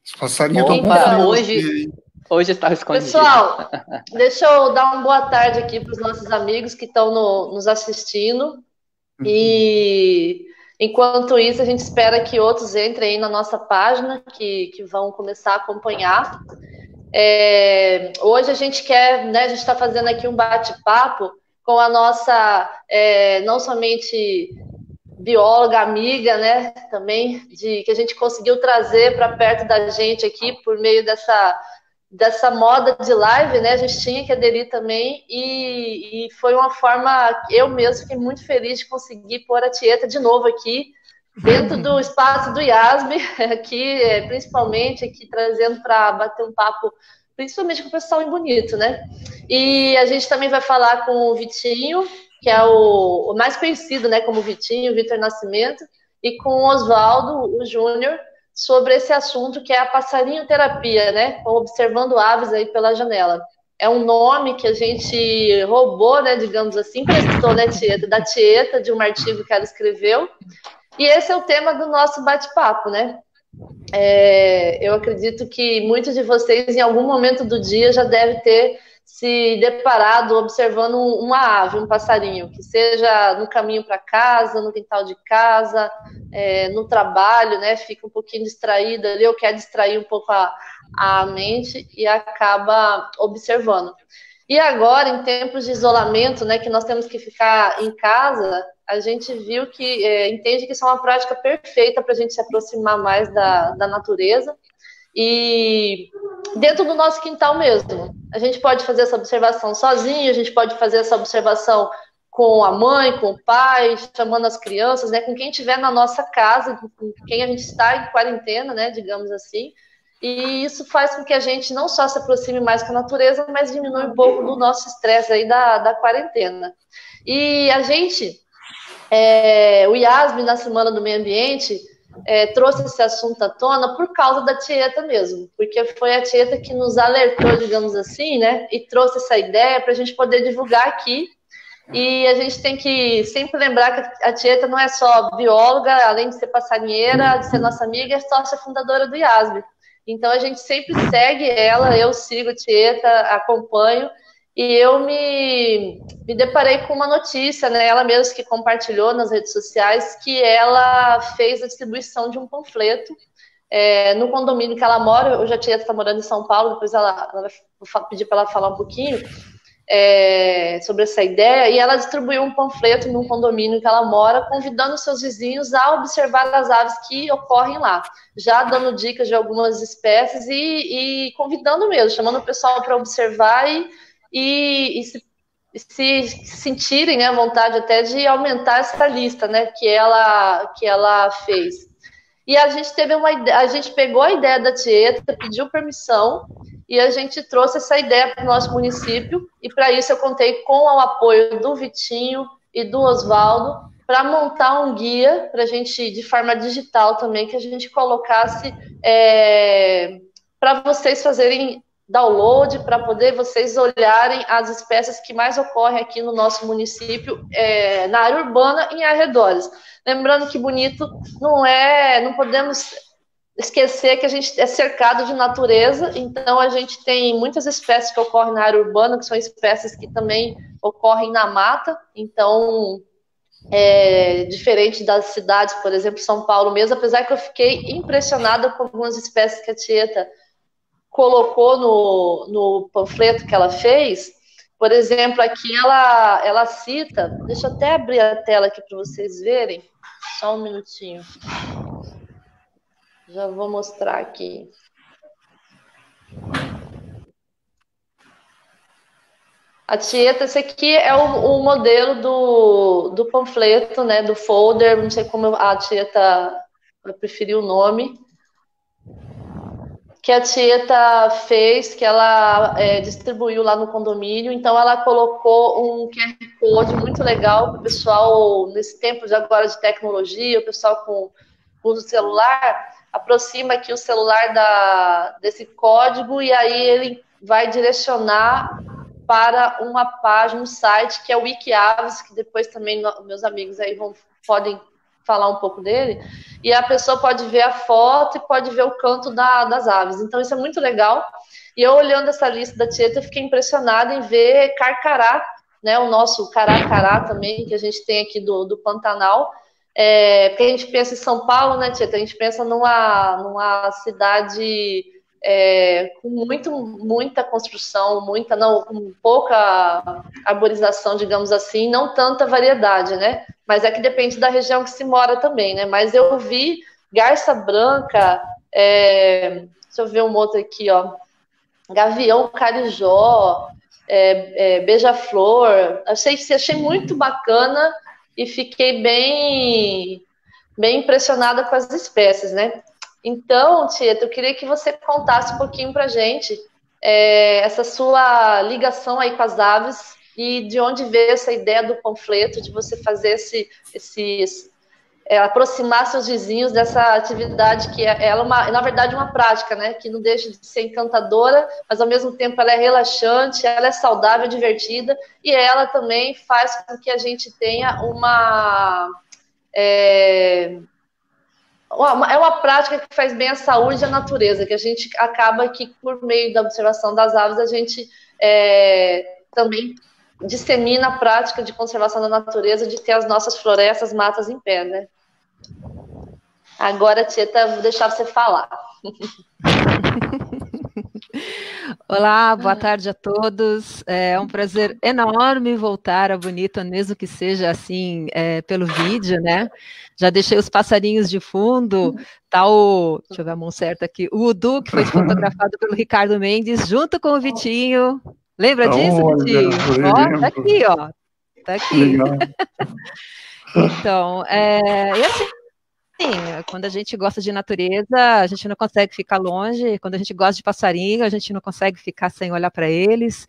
Os passarinhos estão com Opa, frio no hoje, dia, hein? hoje estava escondido. Pessoal, deixa eu dar uma boa tarde aqui para os nossos amigos que estão nos assistindo. E enquanto isso, a gente espera que outros entrem aí na nossa página, que vão começar a acompanhar. Hoje a gente quer, né, a gente está fazendo aqui um bate-papo com a nossa, não somente bióloga, amiga, né, também, que a gente conseguiu trazer para perto da gente aqui por meio dessa moda de live, né? A gente tinha que aderir também e foi uma forma, eu mesmo fiquei muito feliz de conseguir pôr a Tieta de novo aqui, dentro do espaço do IASB, aqui, principalmente aqui trazendo para bater um papo, principalmente com o pessoal em Bonito, né? E a gente também vai falar com o Vitinho, que é o mais conhecido, né, como Vitinho, Vitor Nascimento, e com o Oswaldo, o Júnior, sobre esse assunto que é a passarinho terapia, né? Observando aves aí pela janela. É um nome que a gente roubou, né, digamos assim, emprestou, né, Tieta, da Tieta, de um artigo que ela escreveu. E esse é o tema do nosso bate-papo, né? Eu acredito que muitos de vocês, em algum momento do dia, já devem ter se deparado observando uma ave, um passarinho, que seja no caminho para casa, no quintal de casa, no trabalho, né? Fica um pouquinho distraído ali, ou quer distrair um pouco a mente e acaba observando. E agora, em tempos de isolamento, né, que nós temos que ficar em casa, a gente viu que, entende que isso é uma prática perfeita para a gente se aproximar mais da natureza e dentro do nosso quintal mesmo. A gente pode fazer essa observação sozinho, a gente pode fazer essa observação com a mãe, com o pai, chamando as crianças, né, com quem estiver na nossa casa, com quem a gente está em quarentena, né, digamos assim. E isso faz com que a gente não só se aproxime mais com a natureza, mas diminui um pouco do nosso estresse aí da quarentena. E a gente, o IASB, na Semana do Meio Ambiente, trouxe esse assunto à tona por causa da Tieta mesmo, porque foi a Tieta que nos alertou, digamos assim, né, e trouxe essa ideia para a gente poder divulgar aqui. E a gente tem que sempre lembrar que a Tieta não é só bióloga, além de ser passarinheira, de ser nossa amiga, é sócia fundadora do IASB. Então a gente sempre segue ela, eu sigo a Tieta, acompanho, e eu me deparei com uma notícia, né, ela mesma que compartilhou nas redes sociais, que ela fez a distribuição de um panfleto no condomínio que ela mora. Hoje a Tieta está morando em São Paulo, depois ela vai pedir para ela falar um pouquinho sobre essa ideia, e ela distribuiu um panfleto num condomínio que ela mora, convidando seus vizinhos a observar as aves que ocorrem lá, já dando dicas de algumas espécies e convidando mesmo, chamando o pessoal para observar e se sentirem, né, à vontade até de aumentar essa lista, né, que ela fez. E a gente teve a gente pegou a ideia da Tieta, pediu permissão e a gente trouxe essa ideia para o nosso município, e para isso eu contei com o apoio do Vitinho e do Oswaldo para montar um guia para a gente, de forma digital também, que a gente colocasse para vocês fazerem download, para poder vocês olharem as espécies que mais ocorrem aqui no nosso município, na área urbana e em arredores. Lembrando que Bonito não podemos esquecer que a gente é cercado de natureza, então a gente tem muitas espécies que ocorrem na área urbana, que são espécies que também ocorrem na mata, então, diferente das cidades, por exemplo, São Paulo mesmo, apesar que eu fiquei impressionada com algumas espécies que a Tieta colocou no panfleto que ela fez. Por exemplo, aqui ela cita, deixa eu até abrir a tela aqui para vocês verem, só um minutinho. Já vou mostrar aqui. A Tieta, esse aqui é o modelo do panfleto, né, do folder, não sei como a Tieta vai preferir o nome, que a Tieta fez, que ela distribuiu lá no condomínio. Então ela colocou um QR Code muito legal para o pessoal, nesse tempo de agora de tecnologia, o pessoal com uso celular, aproxima aqui o celular desse código e aí ele vai direcionar para uma página, um site que é o Wikiaves, que depois também meus amigos aí podem falar um pouco dele, e a pessoa pode ver a foto e pode ver o canto das aves. Então isso é muito legal. E eu olhando essa lista da Tieta, eu fiquei impressionada em ver carcará, né, o nosso cará-cará também, que a gente tem aqui do Pantanal. Porque a gente pensa em São Paulo, né, Tieta? A gente pensa numa cidade com muita construção, com pouca arborização, digamos assim, não tanta variedade, né? Mas é que depende da região que se mora também, né? Mas eu vi garça branca, deixa eu ver um outro aqui, ó, gavião carijó, beija-flor, achei muito bacana e fiquei bem impressionada com as espécies, né? Então, Tieta, eu queria que você contasse um pouquinho para a gente essa sua ligação aí com as aves e de onde veio essa ideia do panfleto, de você fazer aproximar seus vizinhos dessa atividade que na verdade, uma prática, né? Que não deixa de ser encantadora, mas ao mesmo tempo ela é relaxante, ela é saudável, divertida, e ela também faz com que a gente tenha é uma prática que faz bem à saúde e à natureza, que a gente acaba que, por meio da observação das aves, a gente também dissemina a prática de conservação da natureza, de ter as nossas florestas, matas em pé, né? Agora, Tieta, vou deixar você falar. Olá, boa tarde a todos. É um prazer enorme voltar a Bonito, mesmo que seja assim pelo vídeo, né? Já deixei os passarinhos de fundo, tá deixa eu ver a mão certa aqui, o Udu, que foi fotografado pelo Ricardo Mendes, junto com o Vitinho. Lembra disso, Vitinho? Ó, tá aqui, ó. Tá aqui. Legal. Então, e assim, quando a gente gosta de natureza, a gente não consegue ficar longe. Quando a gente gosta de passarinho, a gente não consegue ficar sem olhar para eles.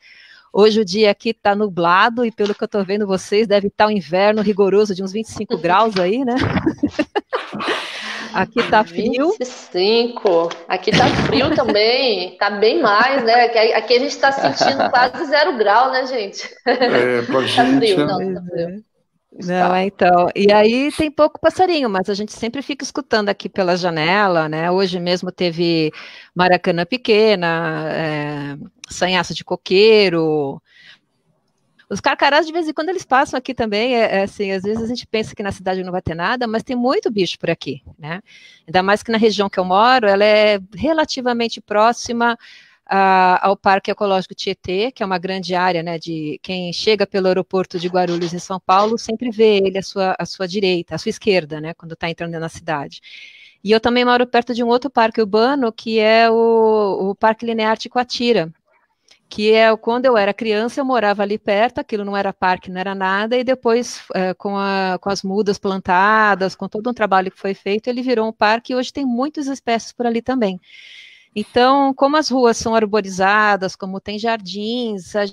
Hoje o dia aqui está nublado e pelo que eu estou vendo vocês, deve estar um inverno rigoroso de uns 25 graus aí, né? Aqui está frio. 25. Aqui está frio também. Está bem mais, né? Aqui a gente está sentindo quase 0 grau, né, gente? Tá frio, não, tá frio. Não, então, e aí tem pouco passarinho, mas a gente sempre fica escutando aqui pela janela, né? Hoje mesmo teve maracana pequena, sanhaço de coqueiro. Os carcarás, de vez em quando, eles passam aqui também, assim, às vezes a gente pensa que na cidade não vai ter nada, mas tem muito bicho por aqui, né? Ainda mais que na região que eu moro, ela é relativamente próxima ao Parque Ecológico Tietê, que é uma grande área, né, de quem chega pelo aeroporto de Guarulhos em São Paulo, sempre vê ele à sua direita, à sua esquerda, né, quando está entrando na cidade. E eu também moro perto de um outro parque urbano, que é o Parque Linear Ticoatira, que quando eu era criança, eu morava ali perto, aquilo não era parque, não era nada, e depois, com as mudas plantadas, com todo um trabalho que foi feito, ele virou um parque, e hoje tem muitas espécies por ali também. Então, como as ruas são arborizadas, como tem jardins, a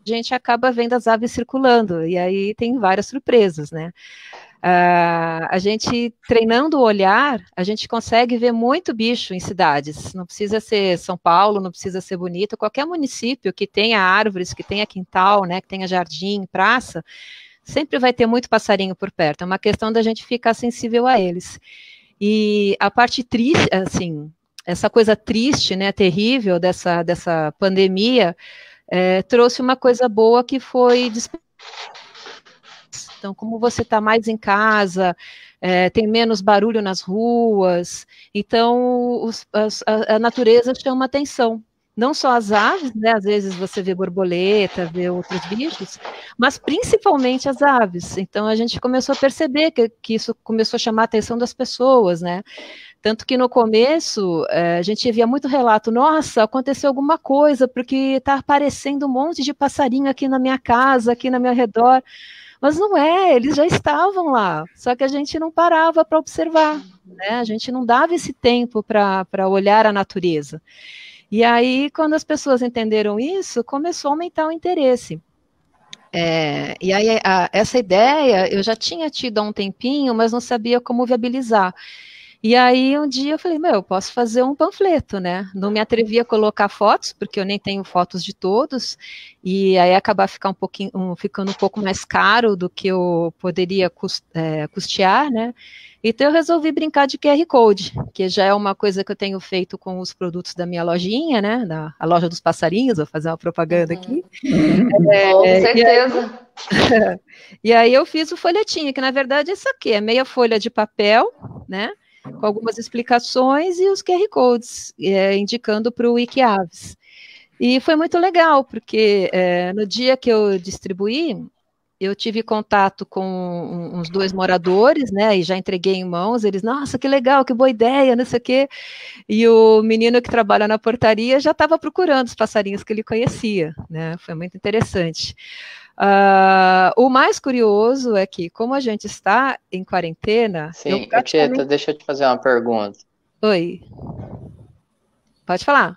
gente acaba vendo as aves circulando, e aí tem várias surpresas, né? A gente, treinando o olhar, a gente consegue ver muito bicho em cidades, não precisa ser São Paulo, não precisa ser Bonito, qualquer município que tenha árvores, que tenha quintal, né, que tenha jardim, praça, sempre vai ter muito passarinho por perto, é uma questão da gente ficar sensível a eles. E a parte triste, assim, essa coisa triste, né, terrível dessa pandemia, trouxe uma coisa boa que foi... Então, como você está mais em casa, tem menos barulho nas ruas, então a natureza chama atenção. Não só as aves, né, às vezes você vê borboleta, vê outros bichos, mas principalmente as aves. Então, a gente começou a perceber que isso começou a chamar a atenção das pessoas, né? Tanto que no começo a gente via muito relato, nossa, aconteceu alguma coisa, porque está aparecendo um monte de passarinho aqui na minha casa, aqui no meu redor. Mas não eles já estavam lá, só que a gente não parava para observar, né? A gente não dava esse tempo para olhar a natureza. E aí, quando as pessoas entenderam isso, começou a aumentar o interesse. E aí, essa ideia eu já tinha tido há um tempinho, mas não sabia como viabilizar. E aí um dia eu falei, eu posso fazer um panfleto, né? Não me atrevi a colocar fotos, porque eu nem tenho fotos de todos, e aí acabar ficando um pouco mais caro do que eu poderia custear, né? Então eu resolvi brincar de QR Code, que já é uma coisa que eu tenho feito com os produtos da minha lojinha, né? A loja dos passarinhos, vou fazer uma propaganda aqui. Com certeza. E aí eu fiz o folhetinho, que na verdade é isso aqui, é meia folha de papel, né? Com algumas explicações e os QR Codes, indicando para o Wikiaves. E foi muito legal, porque no dia que eu distribuí, eu tive contato com uns 2 moradores, né, e já entreguei em mãos, eles, nossa, que legal, que boa ideia, não sei o quê, e o menino que trabalha na portaria já estava procurando os passarinhos que ele conhecia, né, foi muito interessante. O mais curioso é que, como a gente está em quarentena... Sim, Tieta, deixa eu te fazer uma pergunta. Oi. Pode falar.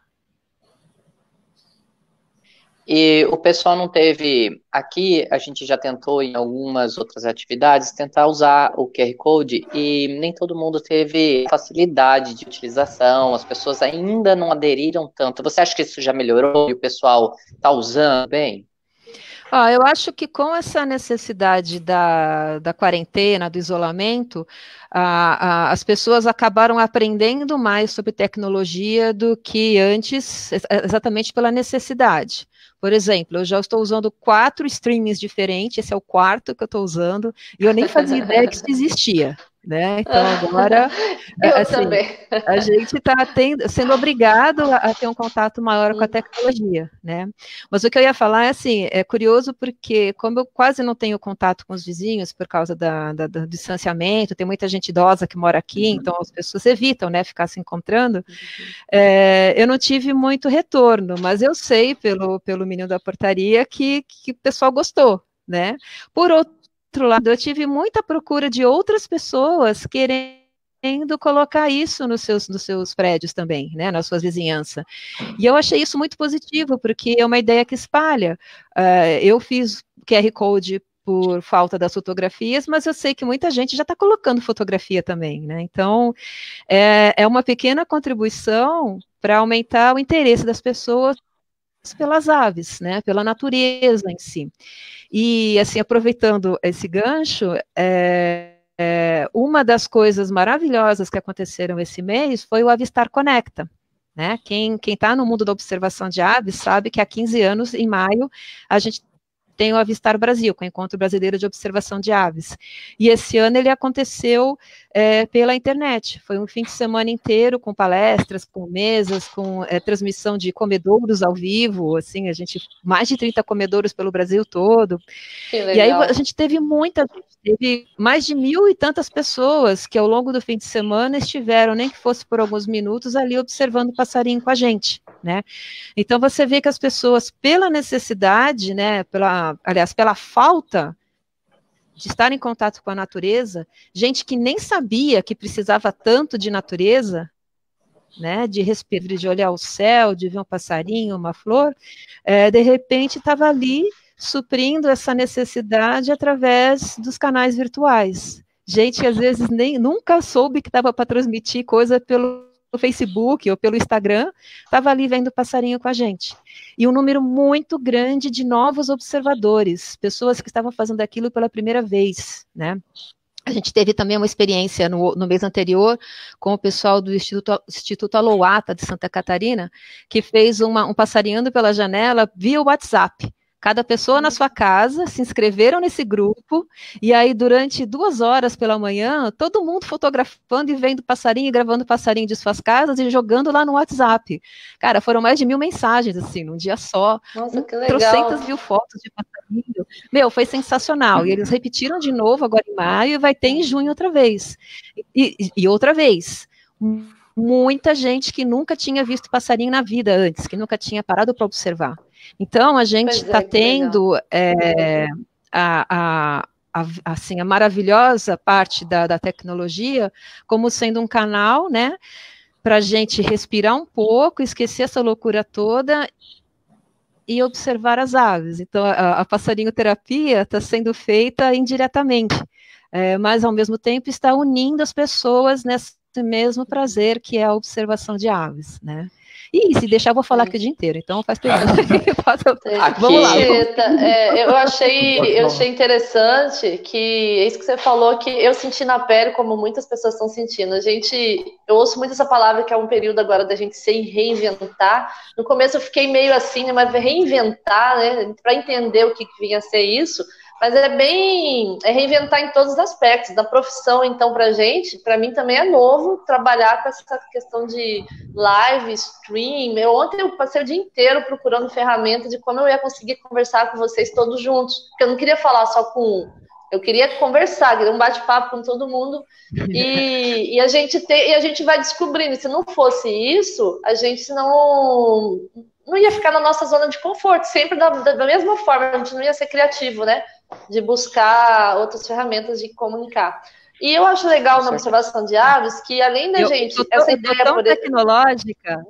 E o pessoal não teve... Aqui, a gente já tentou, em algumas outras atividades, tentar usar o QR Code, e nem todo mundo teve facilidade de utilização, as pessoas ainda não aderiram tanto. Você acha que isso já melhorou e o pessoal está usando bem? Eu acho que com essa necessidade da quarentena, do isolamento, as pessoas acabaram aprendendo mais sobre tecnologia do que antes, exatamente pela necessidade. Por exemplo, eu já estou usando 4 streamings diferentes, esse é o 4º que eu estou usando, e eu nem fazia ideia que isso existia. Né? Então agora a gente está sendo obrigado a ter um contato maior com a tecnologia, né? Mas o que eu ia falar é assim, é curioso porque como eu quase não tenho contato com os vizinhos por causa do distanciamento, tem muita gente idosa que mora aqui, então as pessoas evitam, né, ficar se encontrando, eu não tive muito retorno, mas eu sei pelo menino da portaria que o pessoal gostou, né? Por outro lado, eu tive muita procura de outras pessoas querendo colocar isso nos seus prédios também, né, na sua vizinhança. E eu achei isso muito positivo, porque é uma ideia que espalha. Eu fiz QR Code por falta das fotografias, mas eu sei que muita gente já está colocando fotografia também, né? Então, é uma pequena contribuição para aumentar o interesse das pessoas pelas aves, né, pela natureza em si. E, assim, aproveitando esse gancho, uma das coisas maravilhosas que aconteceram esse mês foi o Avistar Conecta, né? Quem está no mundo da observação de aves sabe que há 15 anos, em maio, a gente tem o Avistar Brasil, com o Encontro Brasileiro de Observação de Aves. E esse ano ele aconteceu pela internet. Foi um fim de semana inteiro com palestras, com mesas, com transmissão de comedouros ao vivo, assim, mais de 30 comedouros pelo Brasil todo. E aí a gente teve teve mais de 1.000 e tantas pessoas que ao longo do fim de semana estiveram, nem que fosse por alguns minutos, ali observando o passarinho com a gente, né? Então você vê que as pessoas, pela necessidade, né, pela falta de estar em contato com a natureza, gente que nem sabia que precisava tanto de natureza, né, de respirar, de olhar o céu, de ver um passarinho, uma flor, de repente estava ali suprindo essa necessidade através dos canais virtuais. Gente que às vezes nunca soube que estava para transmitir coisa pelo Facebook ou pelo Instagram, estava ali vendo passarinho com a gente. E um número muito grande de novos observadores, pessoas que estavam fazendo aquilo pela primeira vez, né? A gente teve também uma experiência no mês anterior com o pessoal do Instituto Alouata de Santa Catarina, que fez um passarinhando pela janela via WhatsApp. Cada pessoa na sua casa se inscreveram nesse grupo, e aí durante 2 horas pela manhã, todo mundo fotografando e vendo passarinho, gravando passarinho de suas casas e jogando lá no WhatsApp. Cara, foram mais de 1.000 mensagens, assim, num dia só. Nossa, que legal. 300.000 fotos de passarinho. Foi sensacional. E eles repetiram de novo agora em maio e vai ter em junho outra vez. E outra vez. Muita gente que nunca tinha visto passarinho na vida antes, que nunca tinha parado para observar. Então, a gente está tendo assim, a maravilhosa parte da tecnologia como sendo um canal, né, para a gente respirar um pouco, esquecer essa loucura toda e observar as aves. Então, a passarinho-terapia está sendo feita indiretamente, mas, ao mesmo tempo, está unindo as pessoas nessa gosto e mesmo prazer, que é a observação de aves, né? E se deixar, eu vou falar aqui o dia inteiro, então faz pergunta. Vamos lá. Eu achei interessante que isso que você falou, que eu senti na pele, como muitas pessoas estão sentindo. Eu ouço muito essa palavra, que é um período agora da gente se reinventar. No começo eu fiquei meio assim, né, mas reinventar, né, para entender o que vinha a ser isso. Mas é reinventar em todos os aspectos. Da profissão, então, para mim também é novo trabalhar com essa questão de live, stream. Ontem eu passei o dia inteiro procurando ferramentas de como eu ia conseguir conversar com vocês todos juntos. Porque eu não queria falar só com um. Eu queria conversar, queria um bate-papo com todo mundo. E a gente vai descobrindo. Se não fosse isso, a gente não ia ficar na nossa zona de conforto. Sempre da mesma forma, a gente não ia ser criativo, né? De buscar outras ferramentas de comunicar. E eu acho legal na observação de aves que, além da essa ideia tecnológica.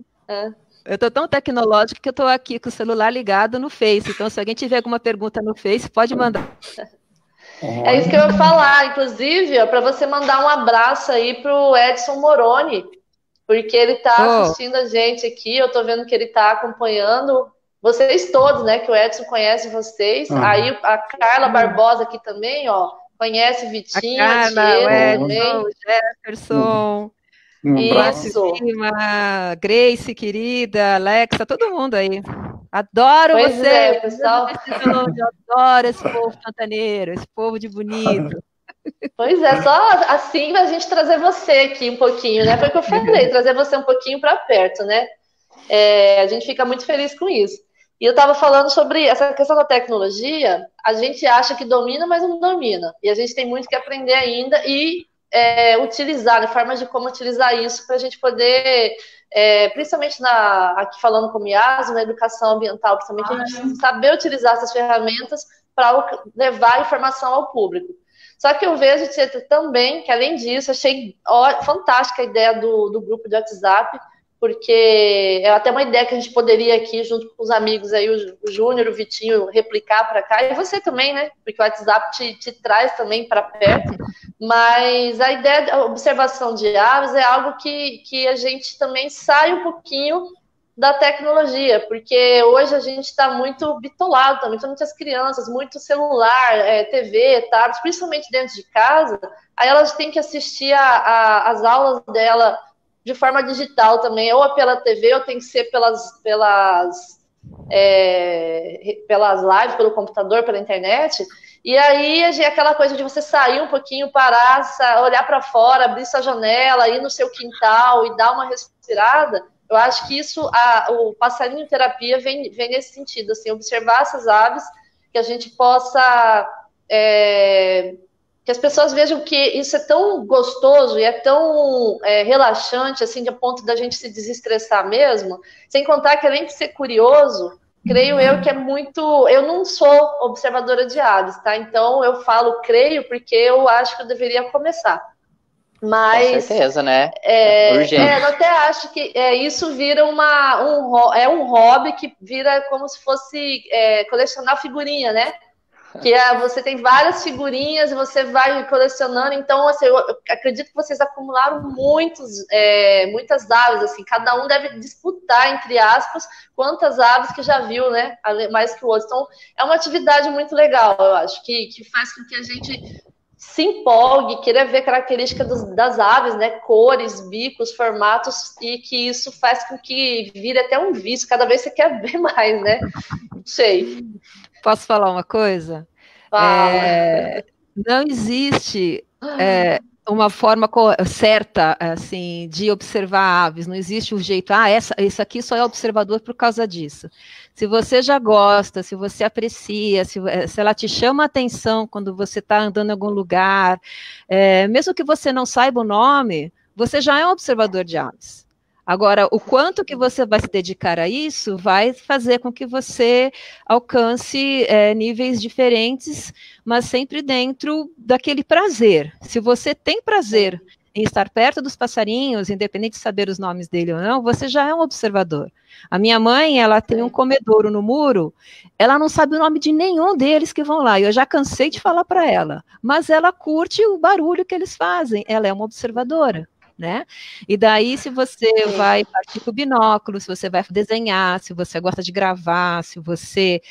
Eu estou tão tecnológica que eu estou aqui com o celular ligado no Face. Então, se alguém tiver alguma pergunta no Face, pode mandar. É isso que eu ia falar. Inclusive, para você mandar um abraço aí para o Edson Moroni, porque ele está assistindo a gente aqui. Eu estou vendo que ele está acompanhando. Vocês todos, né, que o Edson conhece vocês. Aí a Carla Barbosa aqui também, ó, conhece Vitinho, a Carla, o Edson, o Jefferson, isso. Grace, querida, Alexa, todo mundo aí. Adoro você, pessoal. Eu adoro esse povo pantaneiro, esse povo de bonito. Pois é, só assim a gente trazer você aqui um pouquinho, né? Foi o que eu falei, trazer você um pouquinho para perto, né? A gente fica muito feliz com isso. E eu estava falando sobre essa questão da tecnologia. A gente acha que domina, mas não domina. E a gente tem muito que aprender ainda e utilizar, né, formas de como utilizar isso para a gente poder, principalmente aqui falando como IASO, na educação ambiental, principalmente a gente saber utilizar essas ferramentas para levar a informação ao público. Só que eu vejo também que, além disso, achei fantástica a ideia do grupo de WhatsApp, porque é até uma ideia que a gente poderia aqui, junto com os amigos aí, o Júnior, o Vitinho, replicar para cá, e você também, né? Porque o WhatsApp te traz também para perto. Mas a ideia da observação de aves é algo que a gente também sai um pouquinho da tecnologia, porque hoje a gente está muito bitolado também, então muitas crianças, muito celular, TV, tablets, principalmente dentro de casa, aí elas têm que assistir as aulas dela de forma digital também, ou pela TV, ou tem que ser pelas lives, pelo computador, pela internet. E aí aquela coisa de você sair um pouquinho, parar, olhar para fora, abrir sua janela, ir no seu quintal e dar uma respirada. Eu acho que isso, o passarinho terapia vem nesse sentido, assim, observar essas aves, que a gente possa que as pessoas vejam que isso é tão gostoso e é tão relaxante, assim, de ponto da gente se desestressar mesmo, sem contar que, além de ser curioso, creio eu que é muito... Eu não sou observadora de aves, tá? Então, eu falo creio porque eu acho que eu deveria começar. Mas... Com certeza, né? Urgente. Eu até acho que isso vira um hobby que vira como se fosse colecionar figurinha, né? Que você tem várias figurinhas e você vai colecionando. Então, assim, eu acredito que vocês acumularam muitas aves, assim, cada um deve disputar, entre aspas, quantas aves que já viu, né? Mais que o outro. Então, é uma atividade muito legal, eu acho, que faz com que a gente se empolgue, queira ver características das aves, né? Cores, bicos, formatos, e que isso faz com que vire até um vício. Cada vez você quer ver mais, né? Não sei. Posso falar uma coisa? Não existe uma forma certa, assim, de observar aves. Não existe o jeito, isso aqui só é observador por causa disso. Se você já gosta, se você aprecia, se ela te chama a atenção quando você está andando em algum lugar, mesmo que você não saiba o nome, você já é um observador de aves. Agora, o quanto que você vai se dedicar a isso vai fazer com que você alcance níveis diferentes, mas sempre dentro daquele prazer. Se você tem prazer em estar perto dos passarinhos, independente de saber os nomes dele ou não, você já é um observador. A minha mãe, ela tem um comedouro no muro, ela não sabe o nome de nenhum deles que vão lá, eu já cansei de falar para ela, mas ela curte o barulho que eles fazem, ela é uma observadora. né? E daí, se você vai partir com o binóculo, se você vai desenhar, se você gosta de gravar, se você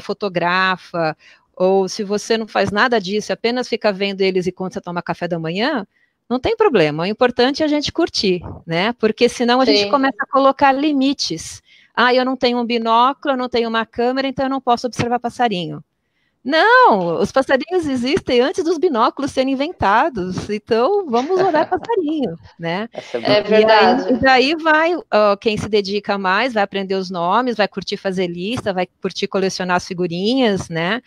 fotografa, ou se você não faz nada disso, apenas fica vendo eles enquanto você toma café da manhã, não tem problema. O importante é a gente curtir, né? Porque senão a gente começa a colocar limites. Ah, eu não tenho um binóculo, eu não tenho uma câmera, então eu não posso observar passarinho. Não, os passarinhos existem antes dos binóculos serem inventados, então vamos olhar passarinho, né? É verdade. E daí vai, quem se dedica mais, vai aprender os nomes, vai curtir fazer lista, vai curtir colecionar as figurinhas, né?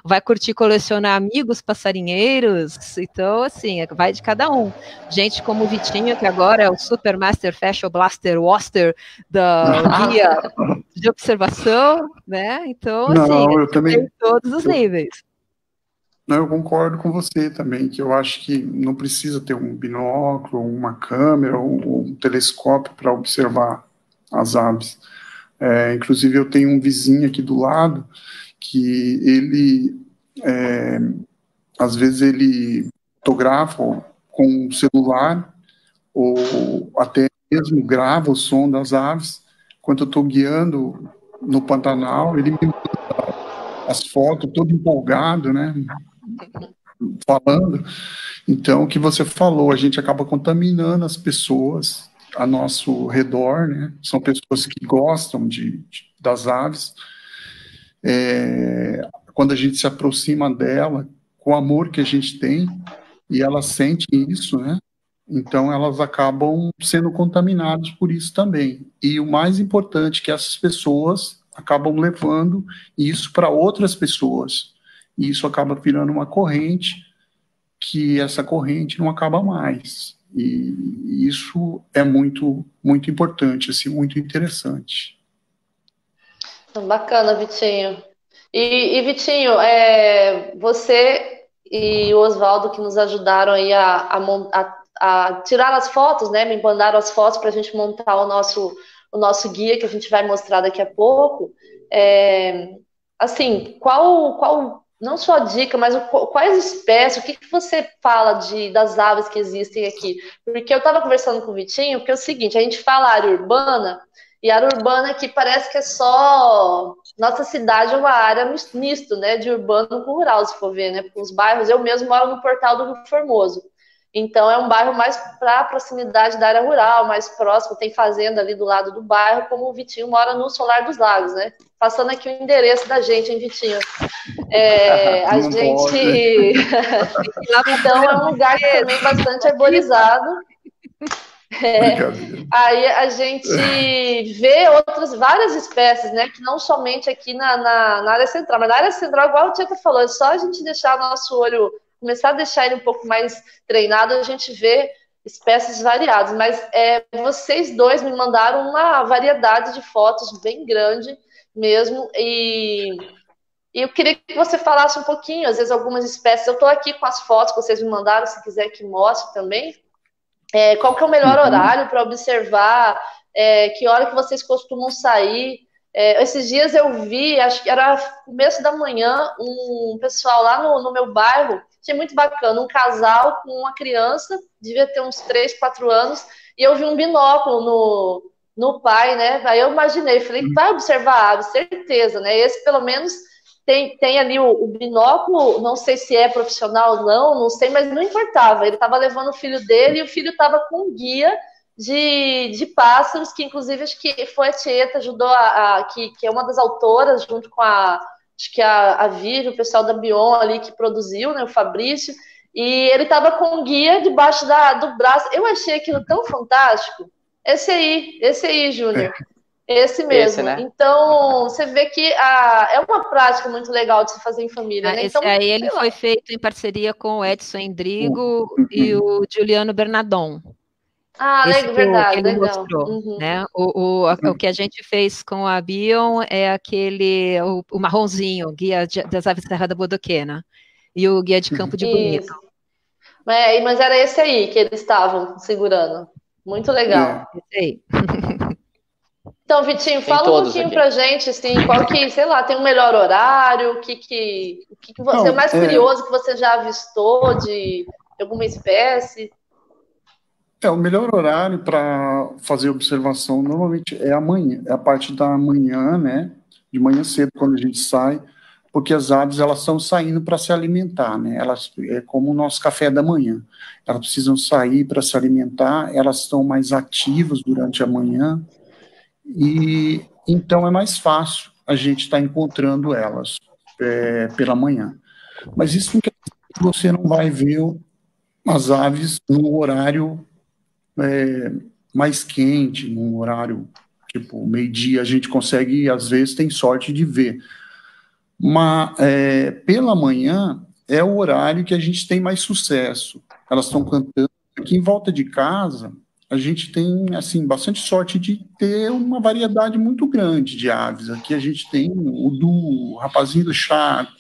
Vai curtir colecionar amigos passarinheiros, então assim, vai de cada um. Gente como o Vitinho, que agora é o Super Master Fashion Blaster Waster da guia de observação, né? Então, assim, Não, eu também tem todos os níveis. Não, eu concordo com você também, que eu acho que não precisa ter um binóculo, uma câmera ou um telescópio para observar as aves. Inclusive, eu tenho um vizinho aqui do lado que ele, às vezes, ele fotografa com o celular ou até mesmo grava o som das aves. Enquanto eu estou guiando no Pantanal, ele me manda as fotos, todo empolgado, né? Falando. Então, o que você falou, a gente acaba contaminando as pessoas a nosso redor, né? São pessoas que gostam das aves. Quando a gente se aproxima dela, com o amor que a gente tem, e elas sentem isso, né? Então, elas acabam sendo contaminadas por isso também. E o mais importante é que essas pessoas acabam levando isso para outras pessoas. E isso acaba virando uma corrente, que essa corrente não acaba mais. E isso é muito, muito importante, assim, muito interessante. Bacana, Vitinho. E Vitinho, você e o Oswaldo que nos ajudaram aí a tirar as fotos, né? Me mandaram as fotos para a gente montar o nosso guia que a gente vai mostrar daqui a pouco. Assim, qual não só a dica, mas quais espécies, o que você fala das aves que existem aqui? Porque eu estava conversando com o Vitinho, porque é o seguinte, a gente fala área urbana, e área urbana aqui parece que é só... Nossa cidade é uma área misto, né? De urbano com rural, se for ver, né? Porque os bairros, eu mesmo moro no Portal do Rio Formoso. Então, é um bairro mais para a proximidade da área rural, mais próximo, tem fazenda ali do lado do bairro, como o Vitinho mora no Solar dos Lagos, né? Passando aqui o endereço da gente, hein, Vitinho? A gente... Então, é um lugar também bastante arborizado. Aí a gente vê várias espécies, né? Que não somente aqui na área central, mas na área central, igual o Tieta falou, é só a gente deixar o nosso olho, começar a deixar ele um pouco mais treinado, a gente vê espécies variadas. Mas vocês dois me mandaram uma variedade de fotos bem grande mesmo, e eu queria que você falasse um pouquinho, às vezes algumas espécies, eu estou aqui com as fotos que vocês me mandaram, se quiser que mostre também. Qual que é o melhor horário para observar? Que hora que vocês costumam sair? Esses dias eu vi, acho que era começo da manhã, um pessoal lá no meu bairro, achei muito bacana, um casal com uma criança, devia ter uns 3, 4 anos, e eu vi um binóculo no pai, né? Aí eu imaginei, falei, vai observar a ave, certeza, né? Esse pelo menos tem ali o binóculo, não sei se é profissional ou não sei, mas não importava. Ele estava levando o filho dele e o filho estava com um guia de pássaros, que inclusive acho que foi a Tieta, ajudou que é uma das autoras, junto com acho que a Vivi, o pessoal da Bion ali que produziu, né, o Fabrício, e ele estava com um guia debaixo do braço. Eu achei aquilo tão fantástico. Esse aí, Júnior. Esse mesmo. Esse, né? Então, você vê que é uma prática muito legal de se fazer em família, né? Esse então, aí ele foi feito em parceria com o Edson Endrigo e o Juliano Bernardon. Verdade, ele legal. Mostrou, né? O que a gente fez com a Bion é aquele, o marronzinho, Guia das Aves Serra da Bodoquena, e o Guia de Campo de Bonito. Mas era esse aí que eles estavam segurando. Muito legal. Esse aí. Então, Vitinho, fala um pouquinho pra gente, assim, qual que, sei lá, tem um melhor horário, o que você é mais curioso que você já avistou de alguma espécie? O melhor horário para fazer observação normalmente é amanhã, é a parte da manhã, né? De manhã cedo, quando a gente sai, porque as aves elas estão saindo para se alimentar, né? Elas é como o nosso café da manhã. Elas precisam sair para se alimentar, elas estão mais ativas durante a manhã e então é mais fácil a gente estar encontrando elas pela manhã. Mas isso não quer dizer que você não vai ver as aves no horário mais quente, num horário tipo meio-dia, a gente consegue, às vezes, tem sorte de ver. Mas pela manhã é o horário que a gente tem mais sucesso. Elas estão cantando. Aqui em volta de casa, a gente tem assim bastante sorte de ter uma variedade muito grande de aves. Aqui a gente tem o du, rapazinho do chaco,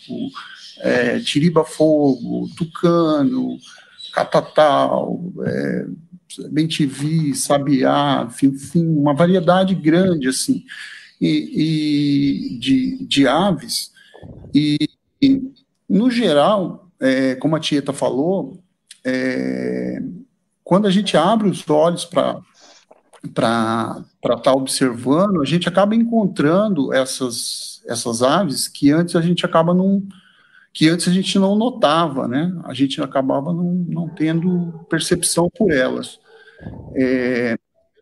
tiriba-fogo, tucano, catatal, bem-te-vi, sabiá, enfim, uma variedade grande assim de aves e no geral, como a Tieta falou, quando a gente abre os olhos para estar observando, a gente acaba encontrando essas aves que antes a gente não notava, né? A gente acabava não tendo percepção por elas.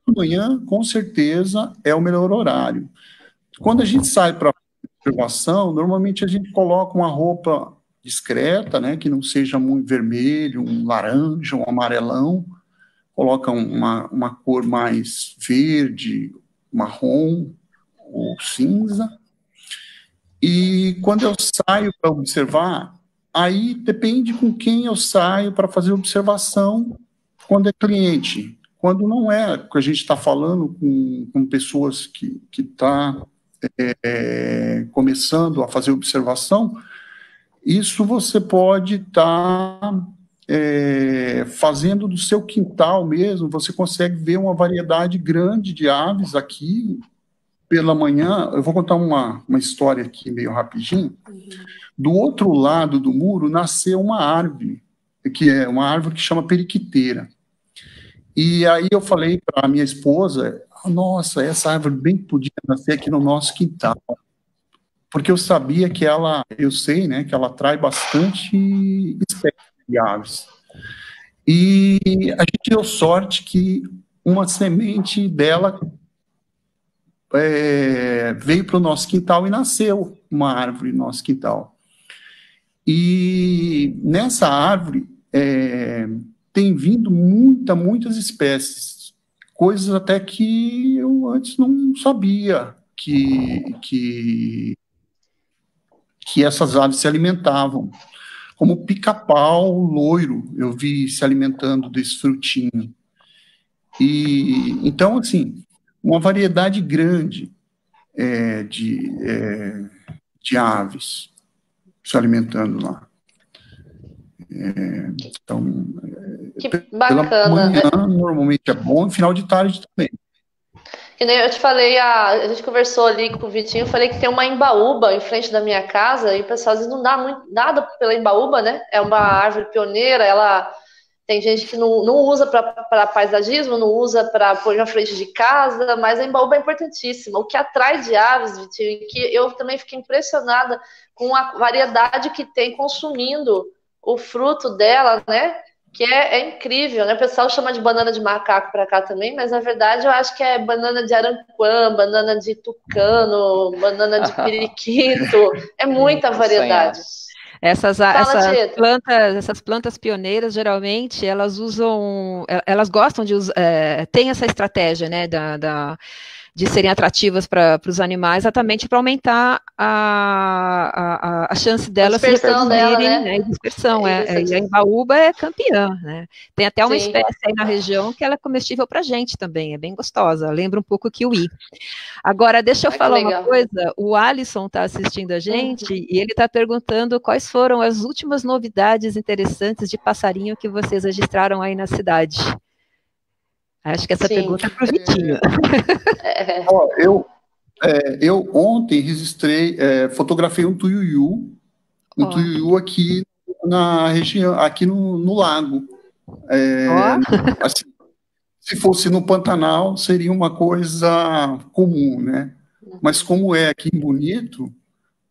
Amanhã, com certeza, é o melhor horário. Quando a gente sai para observação, normalmente a gente coloca uma roupa discreta, né, que não seja muito vermelho, um laranja, um amarelão, coloca uma cor mais verde, marrom ou cinza. E quando eu saio para observar, aí depende com quem eu saio para fazer observação quando é cliente. Quando não é, que a gente está falando com pessoas que estão começando a fazer observação, isso você pode estar fazendo do seu quintal mesmo, você consegue ver uma variedade grande de aves aqui pela manhã. Eu vou contar uma história aqui meio rapidinho. Do outro lado do muro nasceu uma árvore, que é uma árvore que chama periquiteira. E aí eu falei para a minha esposa, nossa, essa árvore bem podia nascer aqui no nosso quintal. Porque eu sabia que eu sei, né, que ela atrai bastante espécies de aves. E a gente deu sorte que uma semente dela veio para o nosso quintal e nasceu uma árvore no nosso quintal. E nessa árvore tem vindo muitas espécies, coisas até que eu antes não sabia que essas aves se alimentavam, como pica-pau loiro, eu vi se alimentando desse frutinho. E então, assim, uma variedade grande de aves se alimentando lá. Então, que bacana, pela manhã, normalmente é bom, e final de tarde também. Que nem eu te falei, a gente conversou ali com o Vitinho, eu falei que tem uma embaúba em frente da minha casa, e o pessoal às vezes não dá muito, nada pela embaúba, né? É uma árvore pioneira, ela tem gente que não usa para paisagismo, não usa para pôr na frente de casa, mas a embaúba é importantíssima. O que atrai de aves, Vitinho, e que eu também fiquei impressionada com a variedade que tem consumindo o fruto dela, né? Que é incrível, né? O pessoal chama de banana de macaco para cá também, mas na verdade eu acho que é banana de aranquã, banana de tucano, banana de periquito, é muita variedade. Essas plantas pioneiras, geralmente, elas gostam de usar, tem essa estratégia, né, de serem atrativas para os animais, exatamente para aumentar a chance delas se reproduzirem, né? Dispersão, e a embaúba é campeã, né? Tem até uma espécie aí na região que ela é comestível para a gente também, é bem gostosa, lembra um pouco o kiwi. Agora, deixa eu falar uma coisa, o Alisson está assistindo a gente e ele está perguntando quais foram as últimas novidades interessantes de passarinho que vocês registraram aí na cidade. Acho que essa pergunta é para o Vitinho. Eu ontem registrei, fotografei um tuiuiu aqui na região, aqui no lago. Assim, Se fosse no Pantanal, seria uma coisa comum, né? Mas como é aqui em Bonito,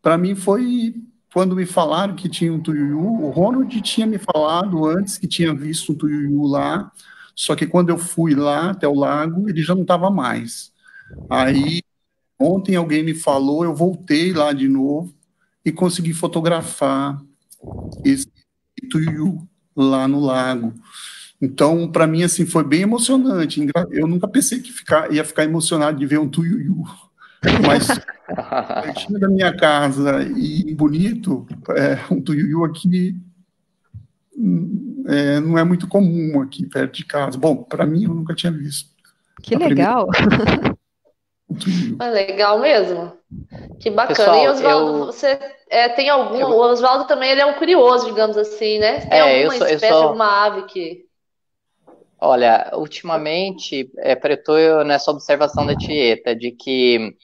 para mim foi quando me falaram que tinha um tuiuiu. O Ronald tinha me falado antes que tinha visto um tuiuiu lá, só que quando eu fui lá até o lago, ele já não estava mais. Aí ontem alguém me falou, eu voltei lá de novo e consegui fotografar esse tuiuiu lá no lago. Então, para mim, assim, foi bem emocionante. Eu nunca pensei que ia ficar emocionado de ver um tuiuiu, mas pertinho da minha casa e Bonito, um tuiuiu aqui não é muito comum aqui perto de casa. Bom, para mim, eu nunca tinha visto. Que legal. É legal mesmo. Que bacana. Pessoal, E Oswaldo, você tem algum... O Oswaldo também ele é um curioso, digamos assim, né? Tem alguma espécie, alguma ave que... Olha, ultimamente, eu estou nessa observação da Tieta, de que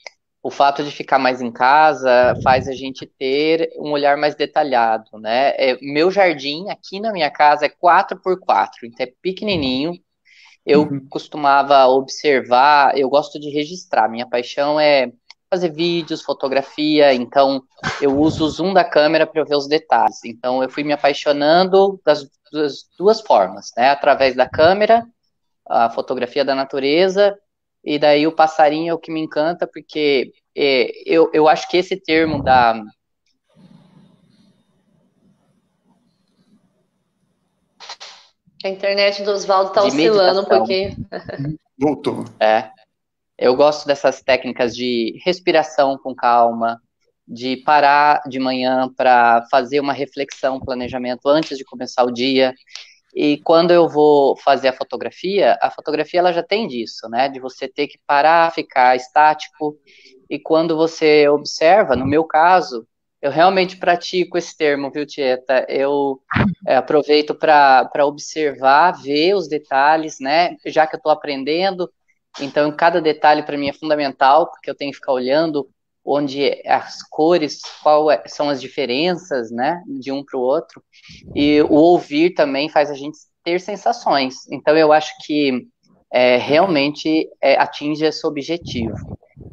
o fato de ficar mais em casa faz a gente ter um olhar mais detalhado, né? Meu jardim aqui na minha casa é 4x4, então é pequenininho. Eu costumava observar, eu gosto de registrar, minha paixão é fazer vídeos, fotografia, então eu uso o zoom da câmera para ver os detalhes. Então eu fui me apaixonando das duas formas, né? Através da câmera, a fotografia da natureza, e daí o passarinho é o que me encanta, porque eu acho que esse termo da... A internet do Oswaldo está oscilando um pouquinho. Voltou. Eu gosto dessas técnicas de respiração com calma, de parar de manhã para fazer uma reflexão, um planejamento antes de começar o dia. E quando eu vou fazer a fotografia ela já tem disso, né? De você ter que parar, ficar estático. E quando você observa, no meu caso, eu realmente pratico esse termo, viu, Tieta? Eu aproveito para observar, ver os detalhes, né? Já que eu estou aprendendo, então cada detalhe para mim é fundamental, porque eu tenho que ficar olhando onde as cores, são as diferenças, né, de um para o outro, e o ouvir também faz a gente ter sensações. Então eu acho que realmente atinge esse objetivo.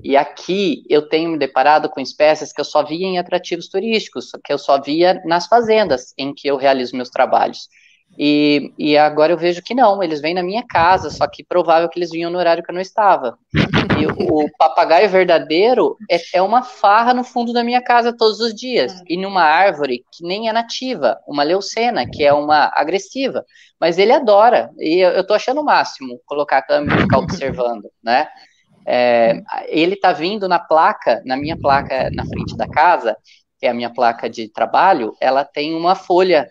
E aqui eu tenho me deparado com espécies que eu só via em atrativos turísticos, que eu só via nas fazendas em que eu realizo meus trabalhos. E agora eu vejo que não, eles vêm na minha casa, só que provável que eles vinham no horário que eu não estava. E o papagaio verdadeiro é uma farra no fundo da minha casa todos os dias, e numa árvore que nem é nativa, uma leucena, que é uma agressiva, mas ele adora, e eu tô achando o máximo colocar a câmera e ficar observando, né? Ele tá vindo na minha placa na frente da casa, que é a minha placa de trabalho, ela tem uma folha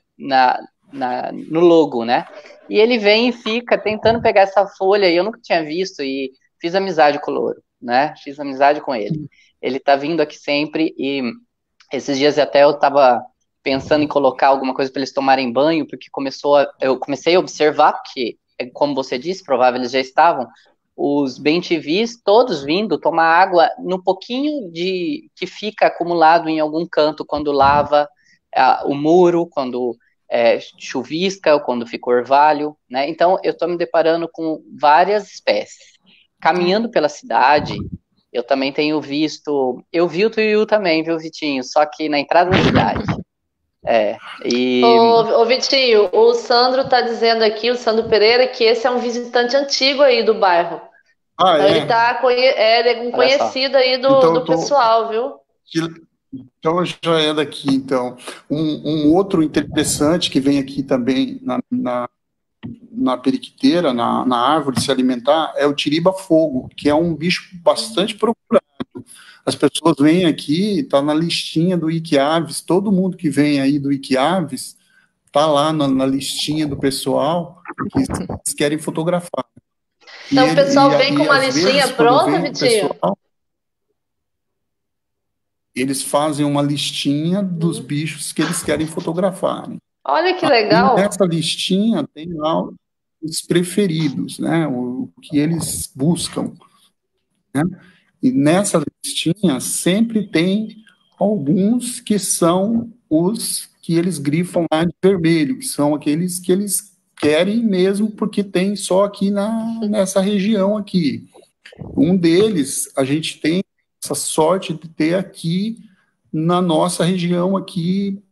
no logo, né? E ele vem e fica tentando pegar essa folha, e eu nunca tinha visto, e fiz amizade com o louro, né? Fiz amizade com ele. Ele tá vindo aqui sempre, e esses dias até eu tava pensando em colocar alguma coisa para eles tomarem banho, porque eu comecei a observar, porque, como você disse, provável eles já estavam, os bem-te-vis todos vindo tomar água no pouquinho que fica acumulado em algum canto quando lava o muro, quando chuvisca, ou quando fica orvalho, né? Então eu estou me deparando com várias espécies. Caminhando pela cidade, eu também tenho visto... Eu vi o tuiuiu também, viu, Vitinho? Só que na entrada da cidade. Ô, Vitinho, o Sandro está dizendo aqui, o Sandro Pereira, que esse é um visitante antigo aí do bairro. Então ele é um conhecido aí do pessoal, viu? Então já é daqui, então. Um outro interessante que vem aqui também na periquiteira, na árvore se alimentar, é o tiriba-fogo, que é um bicho bastante procurado. As pessoas vêm aqui, está na listinha do Wikiaves, todo mundo que vem aí do Wikiaves está lá na listinha do pessoal que eles querem fotografar. Então o pessoal vem com uma listinha pronta, Vitinho? Eles fazem uma listinha dos bichos que eles querem fotografar. Olha que legal! E nessa listinha tem lá os preferidos, né? O que eles buscam, né? E nessa listinha sempre tem alguns que são os que eles grifam lá de vermelho, que são aqueles que eles querem mesmo porque tem só aqui nessa região aqui. Um deles, a gente tem essa sorte de ter aqui na nossa região aqui,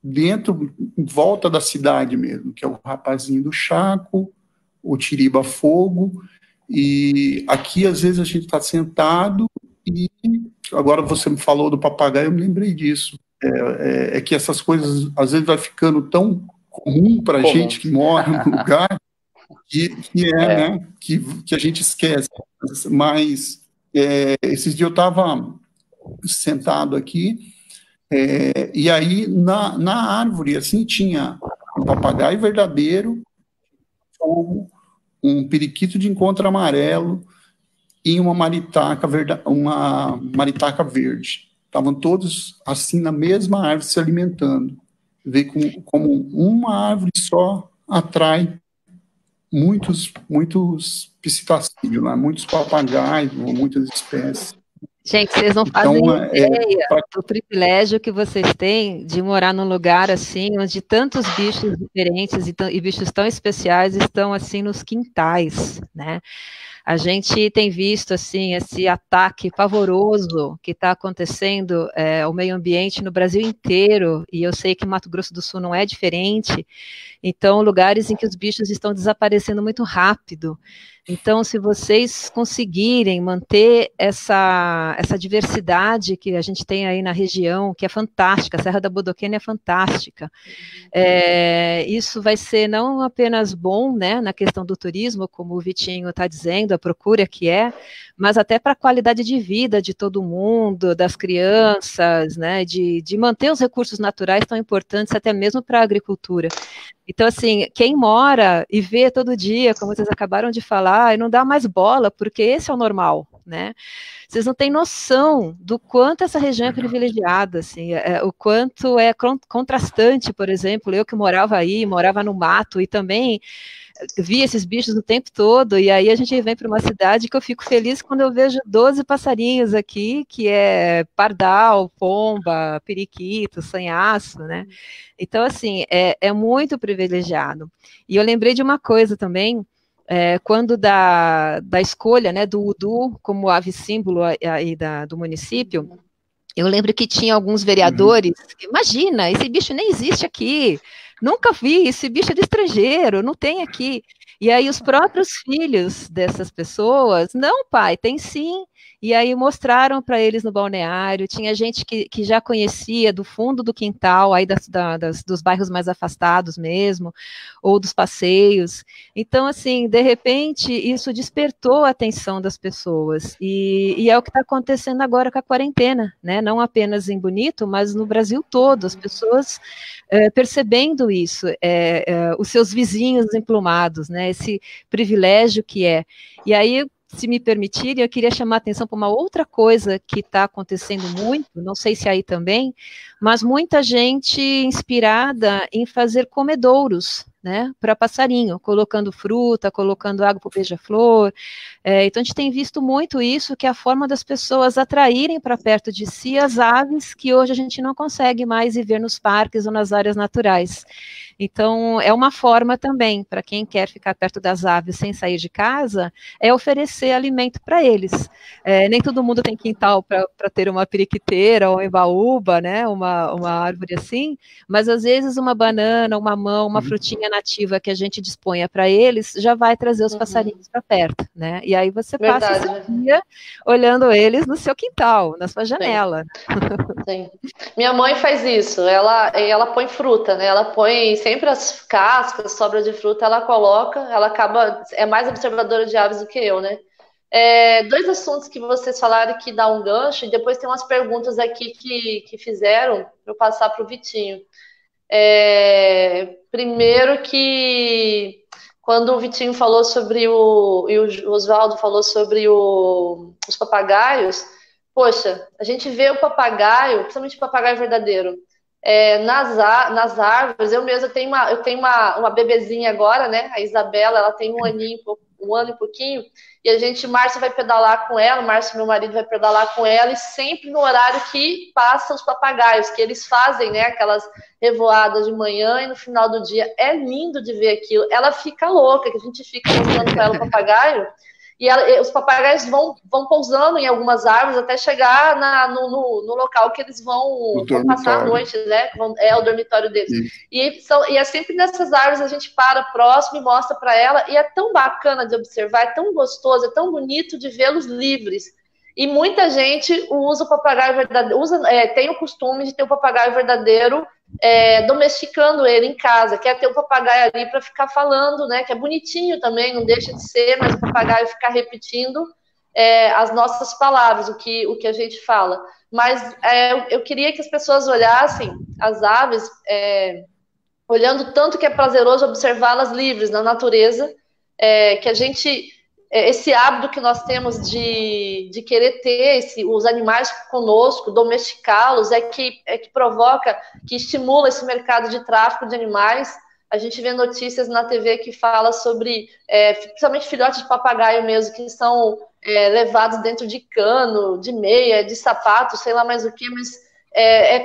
dentro, em volta da cidade mesmo, que é o Rapazinho do Chaco, o Tiriba Fogo, e aqui às vezes a gente está sentado e agora você me falou do papagaio, eu me lembrei disso. É que essas coisas às vezes vai ficando tão comum para a gente que mora no lugar né, que a gente esquece. Mas esses dias eu estava sentado aqui e aí na árvore assim tinha um papagaio verdadeiro, um periquito de encontro amarelo e uma maritaca verde. Estavam todos assim na mesma árvore se alimentando. Vê como uma árvore só atrai muitos psitacídeos, né? Muitos papagaios, muitas espécies. Gente, vocês não fazem ideia do privilégio que vocês têm de morar num lugar assim, onde tantos bichos diferentes e bichos tão especiais estão assim nos quintais, né? A gente tem visto assim esse ataque pavoroso que está acontecendo ao meio ambiente no Brasil inteiro, e eu sei que Mato Grosso do Sul não é diferente. Então, lugares em que os bichos estão desaparecendo muito rápido. Então, se vocês conseguirem manter essa diversidade que a gente tem aí na região, que é fantástica, a Serra da Bodoquena é fantástica, isso vai ser não apenas bom, né, na questão do turismo, como o Vitinho está dizendo, a procura que mas até para a qualidade de vida de todo mundo, das crianças, né, de manter os recursos naturais tão importantes até mesmo para a agricultura. Então, assim, quem mora e vê todo dia, como vocês acabaram de falar, não dá mais bola, porque esse é o normal, né? Vocês não têm noção do quanto essa região é privilegiada, assim, o quanto é contrastante, por exemplo, eu que morava aí, morava no mato e também vi esses bichos o tempo todo, e aí a gente vem para uma cidade que eu fico feliz quando eu vejo 12 passarinhos aqui, que é pardal, pomba, periquito, sanhaço, né? Então, assim, é muito privilegiado. E eu lembrei de uma coisa também, quando da escolha, né, do udu como ave símbolo aí do município, eu lembro que tinha alguns vereadores, imagina, esse bicho nem existe aqui, nunca vi, esse bicho é de estrangeiro, não tem aqui. E aí os próprios filhos dessas pessoas, não, pai, tem sim. E aí mostraram para eles no balneário, tinha gente que já conhecia do fundo do quintal, aí dos bairros mais afastados mesmo, ou dos passeios. Então, assim, de repente, isso despertou a atenção das pessoas. E é o que está acontecendo agora com a quarentena, né? Não apenas em Bonito, mas no Brasil todo, as pessoas percebendo isso, os seus vizinhos emplumados, né? Esse privilégio que é. E aí, se me permitirem, eu queria chamar a atenção para uma outra coisa que está acontecendo muito, não sei se aí também, mas muita gente inspirada em fazer comedouros, né, para passarinho, colocando fruta, colocando água para o beija-flor. Então a gente tem visto muito isso, que é a forma das pessoas atraírem para perto de si as aves que hoje a gente não consegue mais ver nos parques ou nas áreas naturais. Então, é uma forma também, para quem quer ficar perto das aves sem sair de casa, é oferecer alimento para eles. Nem todo mundo tem quintal para ter uma periquiteira ou embaúba, né, uma árvore assim, mas às vezes uma banana, uma mamão, uma frutinha nativa que a gente disponha para eles, já vai trazer os passarinhos para perto, né? E aí você passa esse dia olhando eles no seu quintal, na sua janela. Sim. Minha mãe faz isso, ela põe fruta, né? Ela põe sempre as cascas, sobra de fruta, ela coloca, é mais observadora de aves do que eu, né? Dois assuntos que vocês falaram que dá um gancho, e depois tem umas perguntas aqui que fizeram para eu passar para o Vitinho. Primeiro que quando o Vitinho falou sobre e o Oswaldo falou sobre os papagaios, poxa, a gente vê o papagaio, principalmente o papagaio verdadeiro, nas árvores. Eu mesma tenho uma bebezinha agora, né? A Isabela, ela tem 1 aninho, um ano e pouquinho, e a gente, Márcia vai pedalar com ela, Márcio, meu marido, vai pedalar com ela, e sempre no horário que passam os papagaios, que eles fazem, né, aquelas revoadas de manhã e no final do dia. É lindo de ver aquilo. Ela fica louca, que a gente fica mostrando para ela o papagaio, e os papagaios vão pousando em algumas árvores até chegar no local que eles vão passar a noite, né? É o dormitório deles. E é sempre nessas árvores, a gente para próximo e mostra para ela, e é tão bacana de observar, é tão gostoso, é tão bonito de vê-los livres. E muita gente usa o papagaio verdadeiro, tem o costume de ter o papagaio verdadeiro, domesticando ele em casa, quer ter o papagaio ali para ficar falando, né? Que é bonitinho também, não deixa de ser, mas o papagaio ficar repetindo as nossas palavras, o que a gente fala. Mas eu queria que as pessoas olhassem as aves, olhando tanto que é prazeroso observá-las livres na natureza, que a gente... Esse hábito que nós temos de querer ter os animais conosco, domesticá-los, é que provoca, que estimula esse mercado de tráfico de animais. A gente vê notícias na TV que fala sobre, principalmente filhotes de papagaio mesmo, que são levados dentro de cano, de meia, de sapato, sei lá mais o que, mas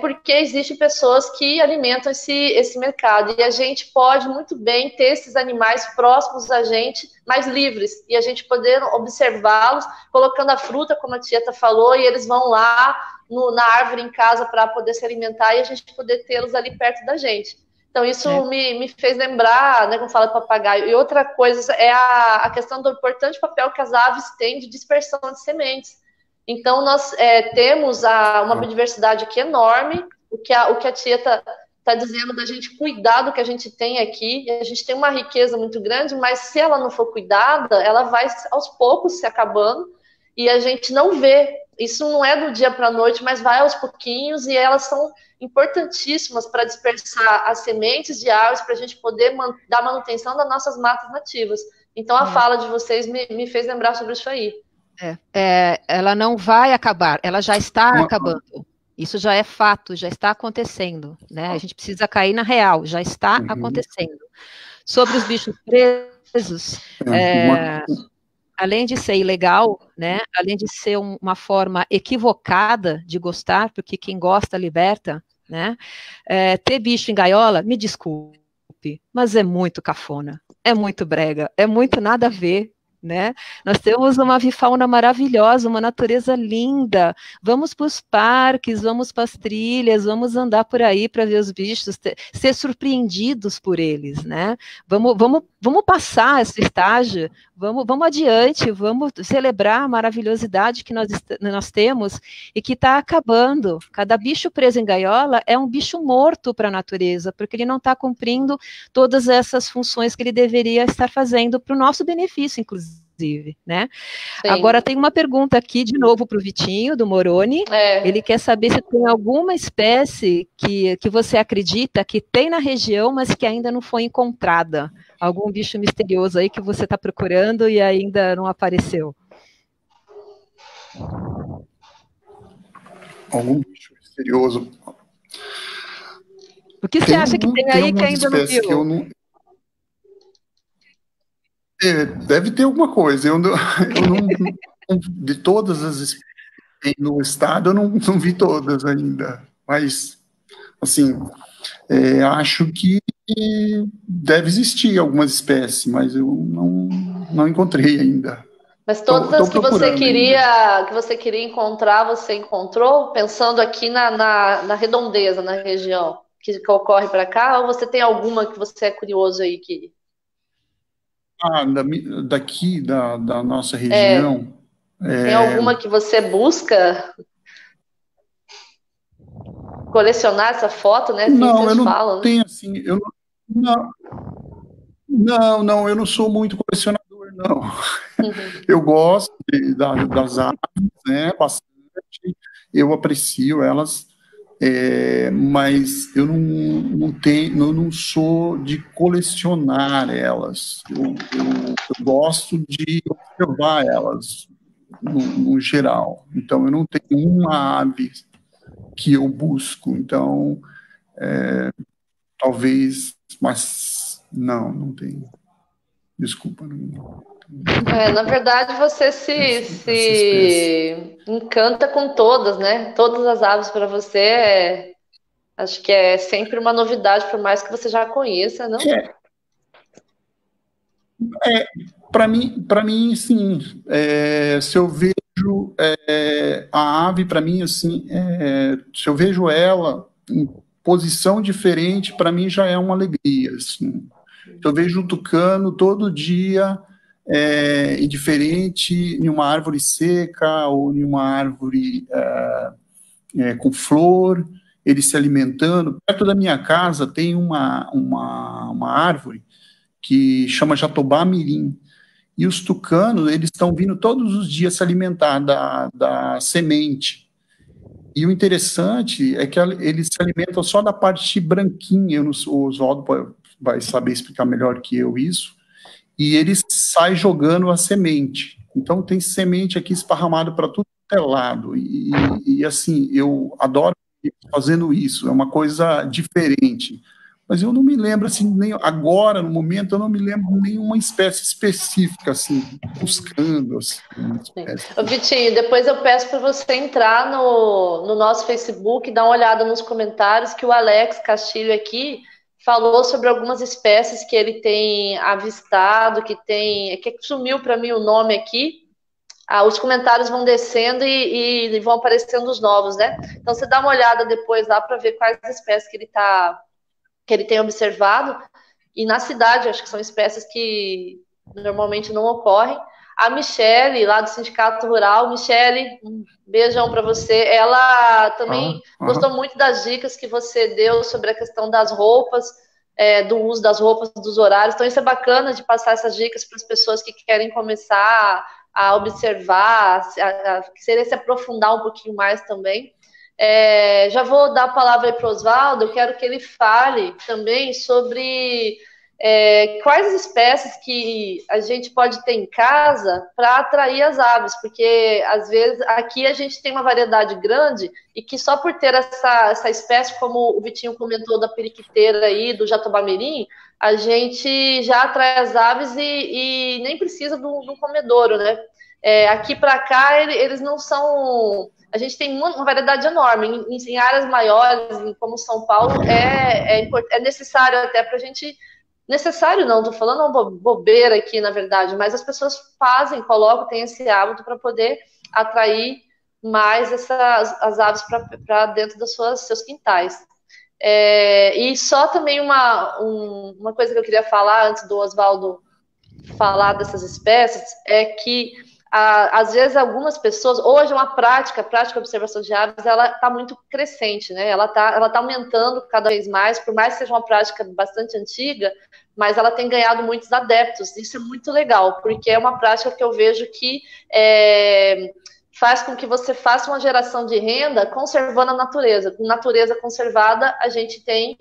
porque existem pessoas que alimentam esse mercado, e a gente pode muito bem ter esses animais próximos a gente, mais livres, e a gente poder observá-los, colocando a fruta, como a Tieta falou, e eles vão lá na árvore em casa para poder se alimentar, e a gente poder tê-los ali perto da gente. Então isso me fez lembrar, né, quando fala papagaio. E outra coisa é a questão do importante papel que as aves têm de dispersão de sementes. Então, nós temos uma biodiversidade aqui enorme, o que a tia tá dizendo da gente cuidar do que a gente tem aqui, e a gente tem uma riqueza muito grande, mas se ela não for cuidada, ela vai aos poucos se acabando, e a gente não vê. Isso não é do dia para a noite, mas vai aos pouquinhos, e elas são importantíssimas para dispersar as sementes de árvores, para a gente poder dar manutenção das nossas matas nativas. Então, a fala de vocês me fez lembrar sobre isso aí. Ela não vai acabar, ela já está acabando. Isso já é fato, já está acontecendo, né? A gente precisa cair na real, já está acontecendo. Sobre os bichos presos, além de ser ilegal, né? Além de ser uma forma equivocada de gostar, porque quem gosta liberta, né? Ter bicho em gaiola, me desculpe, mas é muito cafona, é muito brega, é muito nada a ver. Né? Nós temos uma avifauna maravilhosa, uma natureza linda. Vamos para os parques, vamos para as trilhas, vamos andar por aí para ver os bichos, ser surpreendidos por eles, né? Vamos passar esse estágio, vamos adiante, vamos celebrar a maravilhosidade que nós temos e que está acabando. Cada bicho preso em gaiola é um bicho morto para a natureza, porque ele não está cumprindo todas essas funções que ele deveria estar fazendo para o nosso benefício, inclusive. Né? Agora tem uma pergunta aqui de novo para o Vitinho, do Moroni. Ele quer saber se tem alguma espécie que você acredita que tem na região, mas que ainda não foi encontrada. Algum bicho misterioso aí que você está procurando e ainda não apareceu. Algum bicho misterioso. O que você acha que tem aí que ainda não viu? Deve ter alguma coisa. Eu não de todas as espécies no estado, eu não vi todas ainda. Mas, assim, acho que deve existir algumas espécies, mas eu não encontrei ainda. Mas todas as que você queria encontrar, você encontrou? Pensando aqui na redondeza, na região que ocorre para cá, ou você tem alguma que você é curioso aí que... Daqui, da nossa região. Tem alguma que você busca colecionar essa foto, né? Assim, não, eu não falam, tenho, né? Assim, eu não, eu não sou muito colecionador, não. Eu gosto das aves, né? Bastante, eu aprecio elas. Mas eu não sou de colecionar elas. Eu gosto de observar elas no geral. Então eu não tenho uma ave que eu busco. Então talvez, mas não tenho. Desculpa. Não. Na verdade, você se encanta com todas, né? Todas as aves para você, acho que é sempre uma novidade, por mais que você já conheça, não? Para mim, sim. Se eu vejo a ave, para mim, assim, se eu vejo ela em posição diferente, para mim já é uma alegria. Assim. Se eu vejo um tucano todo dia e diferente em uma árvore seca ou em uma árvore com flor, ele se alimentando. Perto da minha casa tem uma árvore que chama jatobá mirim. E os tucanos, eles estão vindo todos os dias se alimentar da semente. E o interessante é que eles se alimentam só da parte branquinha. O Oswaldo vai saber explicar melhor que eu isso. E eles saem jogando a semente. Então, tem semente aqui esparramada para tudo que é lado. E, assim, eu adoro fazendo isso. É uma coisa diferente. Mas eu não me lembro, assim, nem agora, no momento, eu não me lembro de nenhuma espécie específica, assim, buscando, assim, uma espécie. Vitinho, depois eu peço para você entrar no nosso Facebook, dar uma olhada nos comentários, que o Alex Castilho aqui falou sobre algumas espécies que ele tem avistado, que sumiu para mim o nome aqui. Os comentários vão descendo e vão aparecendo os novos, né? Então você dá uma olhada depois lá para ver quais espécies que ele tem observado. E na cidade, acho que são espécies que normalmente não ocorrem. A Michele, lá do Sindicato Rural, Michele, um beijão para você. Ela também gostou muito das dicas que você deu sobre a questão das roupas, do uso das roupas, dos horários. Então, isso é bacana de passar essas dicas para as pessoas que querem começar a observar, a querer se aprofundar um pouquinho mais também. Já vou dar a palavra para o Oswaldo. Eu quero que ele fale também sobre quais espécies que a gente pode ter em casa para atrair as aves, porque às vezes aqui a gente tem uma variedade grande e que só por ter essa espécie, como o Vitinho comentou da periquiteira aí, do jatobá-mirim, a gente já atrai as aves e nem precisa de um comedouro, né? Aqui para cá eles não são... A gente tem uma variedade enorme. Em áreas maiores, como São Paulo, é necessário até para a gente... Necessário não, estou falando uma bobeira aqui, na verdade, mas as pessoas tem esse hábito para poder atrair mais as aves para dentro dos seus quintais. E só também uma coisa que eu queria falar antes do Oswaldo falar dessas espécies é que às vezes algumas pessoas, hoje a prática de observação de aves, ela está muito crescente, né? Ela tá aumentando cada vez mais, por mais que seja uma prática bastante antiga, mas ela tem ganhado muitos adeptos. Isso é muito legal, porque é uma prática que eu vejo que faz com que você faça uma geração de renda conservando a natureza. Com natureza conservada, a gente tem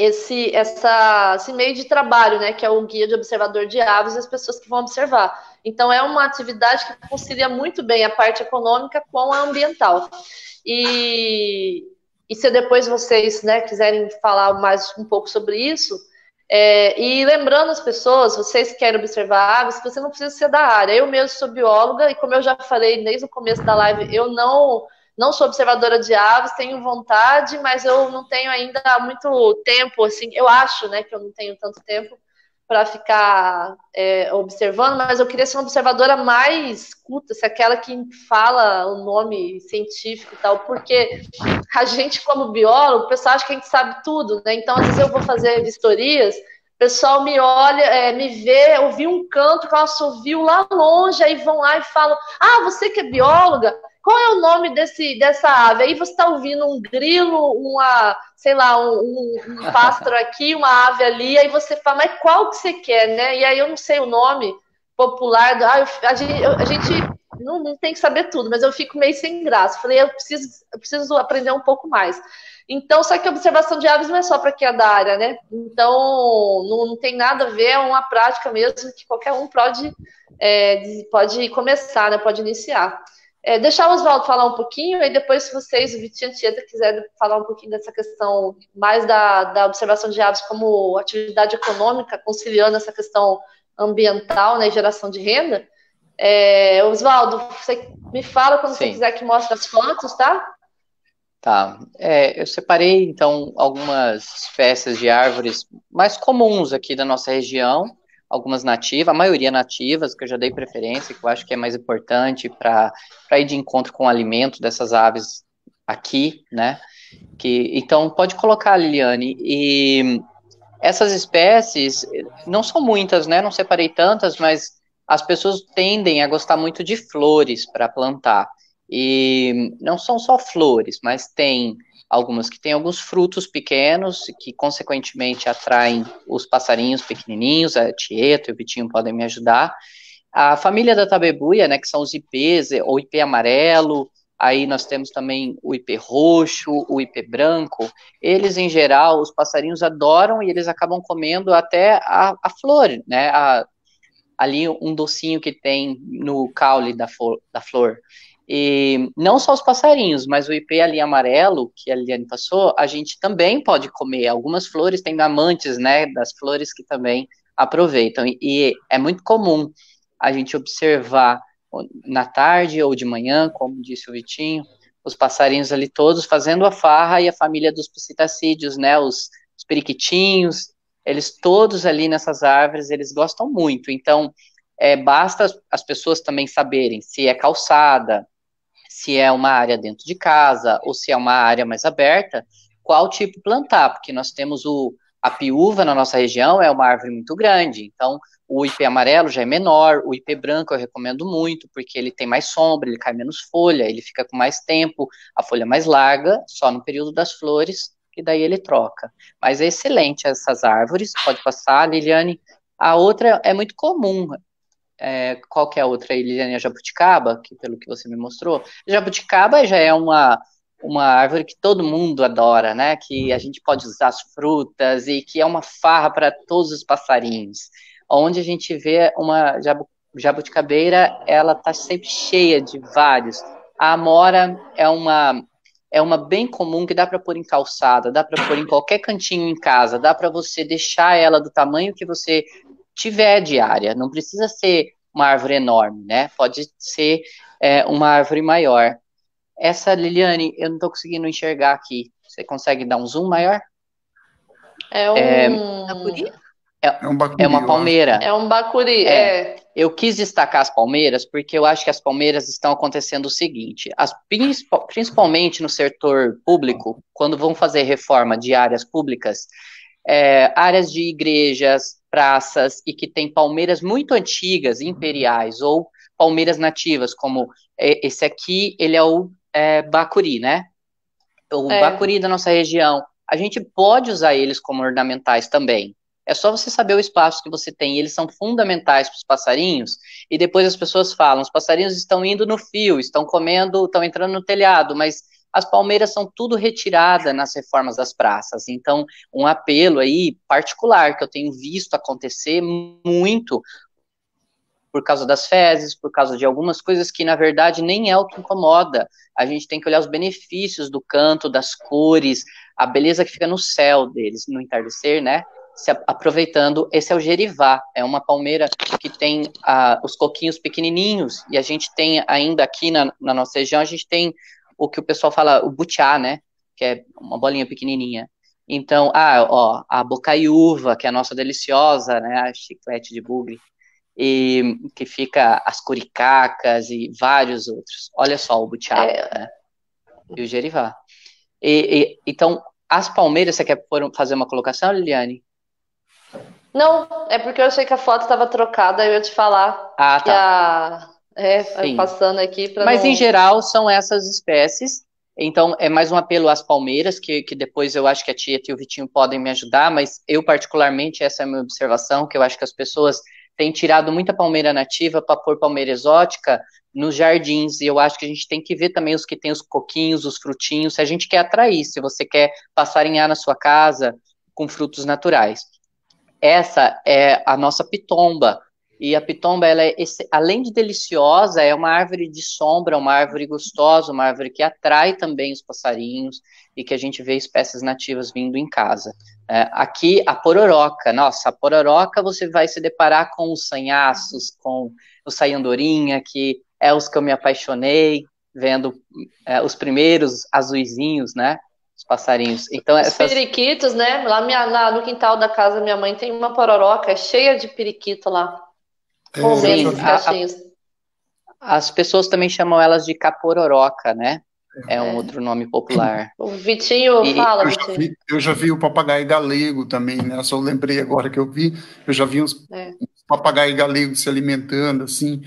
esse meio de trabalho, né, que é o guia de observador de aves e as pessoas que vão observar. Então, é uma atividade que concilia muito bem a parte econômica com a ambiental. E se depois vocês, né, quiserem falar mais um pouco sobre isso, e lembrando as pessoas, vocês que querem observar aves, você não precisa ser da área. Eu mesmo sou bióloga e, como eu já falei desde o começo da live, eu não sou observadora de aves, tenho vontade, mas eu não tenho ainda muito tempo, assim, eu acho, né, que eu não tenho tanto tempo para ficar observando, mas eu queria ser uma observadora mais culta, se aquela que fala o nome científico e tal, porque a gente, como biólogo, o pessoal acha que a gente sabe tudo, né? Então, às vezes eu vou fazer vistorias, o pessoal me olha, me vê, ouvi um canto que ela ouviu lá longe, aí vão lá e falam, você que é bióloga, qual é o nome dessa ave? Aí você está ouvindo um grilo, sei lá, um pássaro aqui, uma ave ali, aí você fala, mas qual que você quer, né? E aí eu não sei o nome popular, a gente não tem que saber tudo, mas eu fico meio sem graça. Falei, eu preciso aprender um pouco mais. Então, só que a observação de aves não é só para quem é da área, né? Então, não tem nada a ver, é uma prática mesmo que qualquer um pode começar, né? Pode iniciar. Deixar o Oswaldo falar um pouquinho, e depois, se vocês, o Vitinho e a Tieta, quiserem falar um pouquinho dessa questão mais da observação de aves como atividade econômica, conciliando essa questão ambiental, né, geração de renda. Oswaldo, você me fala quando você Sim. quiser que mostre as fotos, tá? Tá. Eu separei, então, algumas espécies de árvores mais comuns aqui da nossa região, algumas nativas, a maioria nativas, que eu já dei preferência, que eu acho que é mais importante para ir de encontro com o alimento dessas aves aqui, né? Então, pode colocar, Liliane. E essas espécies não são muitas, né? Não separei tantas, mas as pessoas tendem a gostar muito de flores para plantar. E não são só flores, mas tem algumas que têm alguns frutos pequenos que, consequentemente, atraem os passarinhos pequenininhos. A Tieta e o Vitinho podem me ajudar. A família da tabebuia, né, que são os ipês, ou ipê amarelo, aí nós temos também o ipê roxo, o ipê branco. Eles, em geral, os passarinhos adoram e eles acabam comendo até a flor, né, ali um docinho que tem no caule da flor. E não só os passarinhos, mas o ipê ali amarelo, que a Liliane passou, a gente também pode comer. Algumas flores têm amantes, né, das flores que também aproveitam. E é muito comum a gente observar na tarde ou de manhã, como disse o Vitinho, os passarinhos ali todos fazendo a farra e a família dos psitacídeos, né, os periquitinhos, eles todos ali nessas árvores, eles gostam muito. Então, basta as pessoas também saberem se é calçada, se é uma área dentro de casa ou se é uma área mais aberta, qual tipo plantar, porque nós temos a piúva na nossa região, é uma árvore muito grande, então o ipê amarelo já é menor, o ipê branco eu recomendo muito, porque ele tem mais sombra, ele cai menos folha, ele fica com mais tempo, a folha mais larga, só no período das flores, que daí ele troca. Mas é excelente essas árvores, pode passar, Liliane. A outra é muito comum, qual que é a outra aí, Liliane? A jabuticaba, que pelo que você me mostrou. Jabuticaba já é uma árvore que todo mundo adora, né? Que a gente pode usar as frutas e que é uma farra para todos os passarinhos. Onde a gente vê uma jabuticabeira, ela tá sempre cheia de vários. A amora é uma bem comum que dá para pôr em calçada, dá para pôr em qualquer cantinho em casa, dá para você deixar ela do tamanho que você tiver de área, não precisa ser uma árvore enorme, né? Pode ser uma árvore maior. Essa, Liliane, eu não estou conseguindo enxergar aqui. Você consegue dar um zoom maior? É um Bacuri? É um bacuri, É uma eu palmeira. É um bacuri, Eu quis destacar as palmeiras porque eu acho que as palmeiras estão acontecendo o seguinte, principalmente no setor público, quando vão fazer reforma de áreas públicas, áreas de igrejas, praças, e que tem palmeiras muito antigas, imperiais, ou palmeiras nativas, como esse aqui, ele é o bacuri, né? O bacuri da nossa região. A gente pode usar eles como ornamentais também. É só você saber o espaço que você tem. Eles são fundamentais para os passarinhos. E depois as pessoas falam: os passarinhos estão indo no fio, estão comendo, estão entrando no telhado, mas as palmeiras são tudo retirada nas reformas das praças. Então, um apelo aí particular que eu tenho visto acontecer muito por causa das fezes, por causa de algumas coisas que, na verdade, nem é o que incomoda. A gente tem que olhar os benefícios do canto, das cores, a beleza que fica no céu deles, no entardecer, né? Aproveitando, esse é o gerivá, é uma palmeira que tem os coquinhos pequenininhos, e a gente tem ainda aqui na nossa região, a gente tem o que o pessoal fala, o butiá, né? Que é uma bolinha pequenininha. Então, a bocaiúva, que é a nossa deliciosa, né? A chiclete de bugre, e que fica as curicacas e vários outros. Olha só o butiá, né? E o gerivá. Então, as palmeiras, você quer fazer uma colocação, Liliane? Não, é porque eu achei que a foto estava trocada, eu ia te falar que tá. Passando aqui para Mas, em geral, são essas espécies. Então, é mais um apelo às palmeiras, que depois eu acho que a Tieta e o Vitinho podem me ajudar, mas eu, particularmente, essa é a minha observação, que eu acho que as pessoas têm tirado muita palmeira nativa para pôr palmeira exótica nos jardins, e eu acho que a gente tem que ver também os que tem os coquinhos, os frutinhos, se a gente quer atrair, se você quer passarinhar na sua casa com frutos naturais. Essa é a nossa pitomba, E a pitomba, ela é, além de deliciosa, é uma árvore de sombra, uma árvore gostosa, uma árvore que atrai também os passarinhos e que a gente vê espécies nativas vindo em casa. Aqui, a pororoca, nossa, a pororoca você vai se deparar com os sanhaços, com o saiandorinha, que é os que eu me apaixonei, vendo os primeiros azuizinhos, né, os passarinhos. Então, os periquitos, né, lá no quintal da casa da minha mãe tem uma pororoca cheia de periquito lá. Sim, as pessoas também chamam elas de capororoca, né? É um outro nome popular. O Vitinho fala, Vitinho. Eu já vi o papagaio galego também, né? Só lembrei agora que eu já vi uns papagaios galegos se alimentando, assim,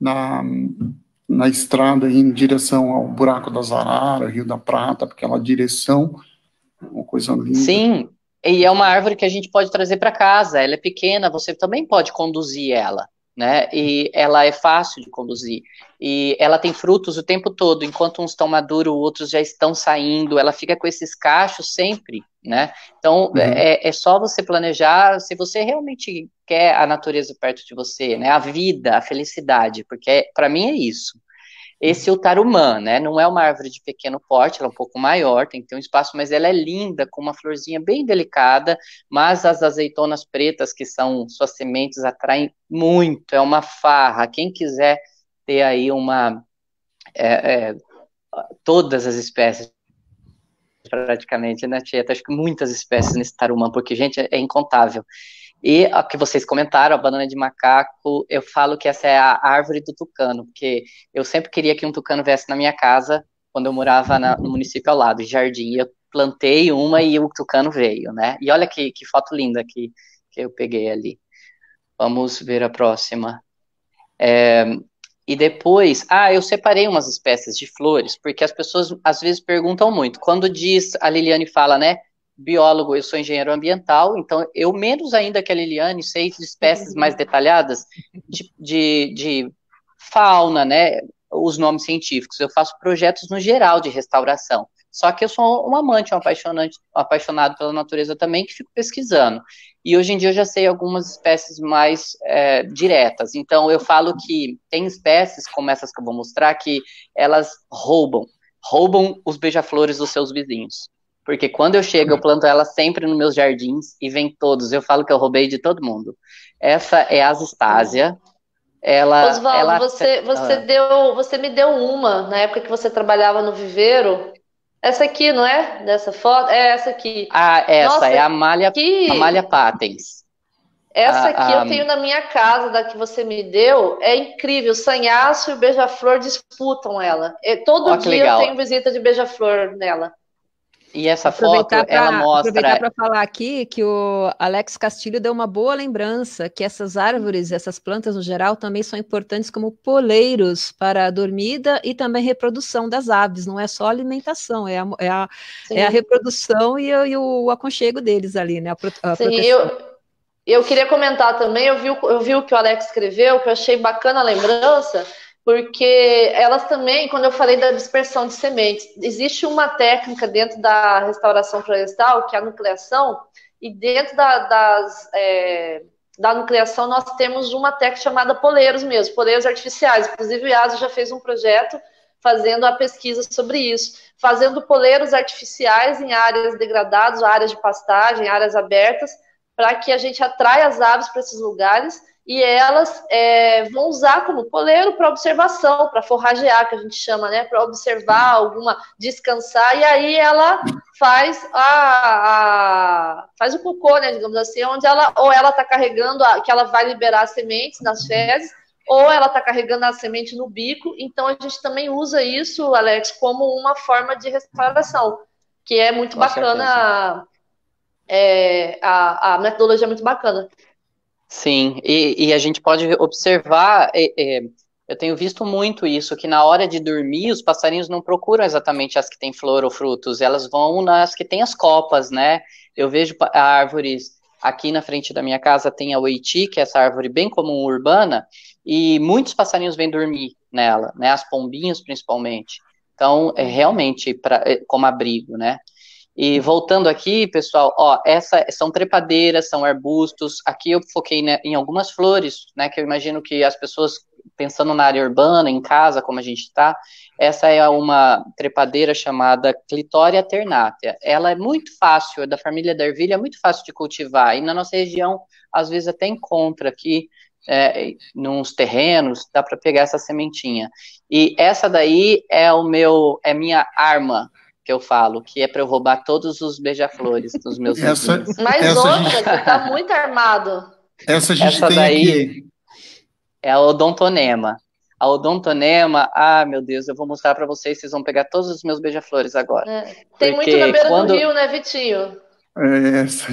na estrada em direção ao Buraco das Araras, Rio da Prata, aquela direção, uma coisa linda. Sim, e é uma árvore que a gente pode trazer para casa, ela é pequena, você também pode conduzir ela, né, e ela é fácil de conduzir, e ela tem frutos o tempo todo, enquanto uns estão maduros, outros já estão saindo, ela fica com esses cachos sempre, né, então é só você planejar, se você realmente quer a natureza perto de você, né, a vida, a felicidade, porque para mim é isso. Esse é o tarumã, né? Não é uma árvore de pequeno porte, ela é um pouco maior, tem que ter um espaço, mas ela é linda, com uma florzinha bem delicada, mas as azeitonas pretas, que são suas sementes, atraem muito, é uma farra. Quem quiser ter aí todas as espécies, praticamente, né, Tieta? Acho que muitas espécies nesse tarumã, porque, gente, é incontável. E a que vocês comentaram, a banana de macaco, eu falo que essa é a árvore do tucano, porque eu sempre queria que um tucano viesse na minha casa, quando eu morava no município ao lado, em Jardim, eu plantei uma e o tucano veio, né? E olha que foto linda que eu peguei ali. Vamos ver a próxima. E depois, eu separei umas espécies de flores, porque as pessoas às vezes perguntam muito. Quando a Liliane fala, né? Biólogo, eu sou engenheiro ambiental, então eu menos ainda que a Liliane sei de espécies mais detalhadas de fauna, né, os nomes científicos. Eu faço projetos no geral de restauração. Só que eu sou um amante, apaixonado pela natureza também, que fico pesquisando. E hoje em dia eu já sei algumas espécies mais diretas. Então eu falo que tem espécies, como essas que eu vou mostrar, que elas roubam os beija-flores dos seus vizinhos. Porque quando eu chego, eu planto ela sempre nos meus jardins e vem todos. Eu falo que eu roubei de todo mundo. Essa é a Asistásia. Oswaldo, você me deu uma na época que você trabalhava no viveiro. Essa aqui, não é? Dessa foto? É essa aqui. Essa Nossa, é a Amália Patens. Essa aqui eu tenho na minha casa, da que você me deu. É incrível. O sanhaço e o beija-flor disputam ela. Todo dia eu tenho visita de beija-flor nela. E essa foto, ela mostra... Aproveitar para falar aqui que o Alex Castilho deu uma boa lembrança, que essas árvores, essas plantas no geral, também são importantes como poleiros para a dormida e também reprodução das aves, não é só alimentação, é a reprodução e o aconchego deles ali, né? Sim, eu queria comentar também, eu vi o que o Alex escreveu, que eu achei bacana a lembrança, porque elas também, quando eu falei da dispersão de sementes, existe uma técnica dentro da restauração florestal, que é a nucleação, e dentro da nucleação nós temos uma técnica chamada poleiros mesmo, poleiros artificiais. Inclusive o IASO já fez um projeto fazendo a pesquisa sobre isso, fazendo poleiros artificiais em áreas degradadas, áreas de pastagem, áreas abertas, para que a gente atraia as aves para esses lugares, e elas vão usar como poleiro para observação, para forragear, que a gente chama, né? Para observar descansar, e aí ela faz faz o cocô, né? Digamos assim, onde ela está carregando, que ela vai liberar sementes nas fezes, ou ela está carregando a semente no bico. Então a gente também usa isso, Alex, como uma forma de restauração, que é muito bacana. A metodologia é muito bacana. Sim, e a gente pode observar, eu tenho visto muito isso, que na hora de dormir, os passarinhos não procuram exatamente as que têm flor ou frutos, elas vão nas que têm as copas, né? Eu vejo árvores, aqui na frente da minha casa tem a oiti, que é essa árvore bem comum urbana, e muitos passarinhos vêm dormir nela, né? As pombinhas principalmente. Então, realmente como abrigo, né? E voltando aqui, pessoal, ó, são trepadeiras, são arbustos. Aqui eu foquei, né, em algumas flores, né, que eu imagino que as pessoas, pensando na área urbana, em casa, como a gente está, essa é uma trepadeira chamada Clitoria ternatea. Ela é muito fácil, é da família da ervilha, é muito fácil de cultivar. E na nossa região, às vezes até encontra aqui, nos terrenos, dá para pegar essa sementinha. E essa daí é minha arma, que eu falo, que é para eu roubar todos os beija-flores dos meus vizinhos. Mas outra, você tá muito armado. Essa tem daí aqui. É a odontonema. A odontonema, meu Deus, eu vou mostrar para vocês vão pegar todos os meus beija-flores agora. Tem muito na beira do rio, né, Vitinho? Essa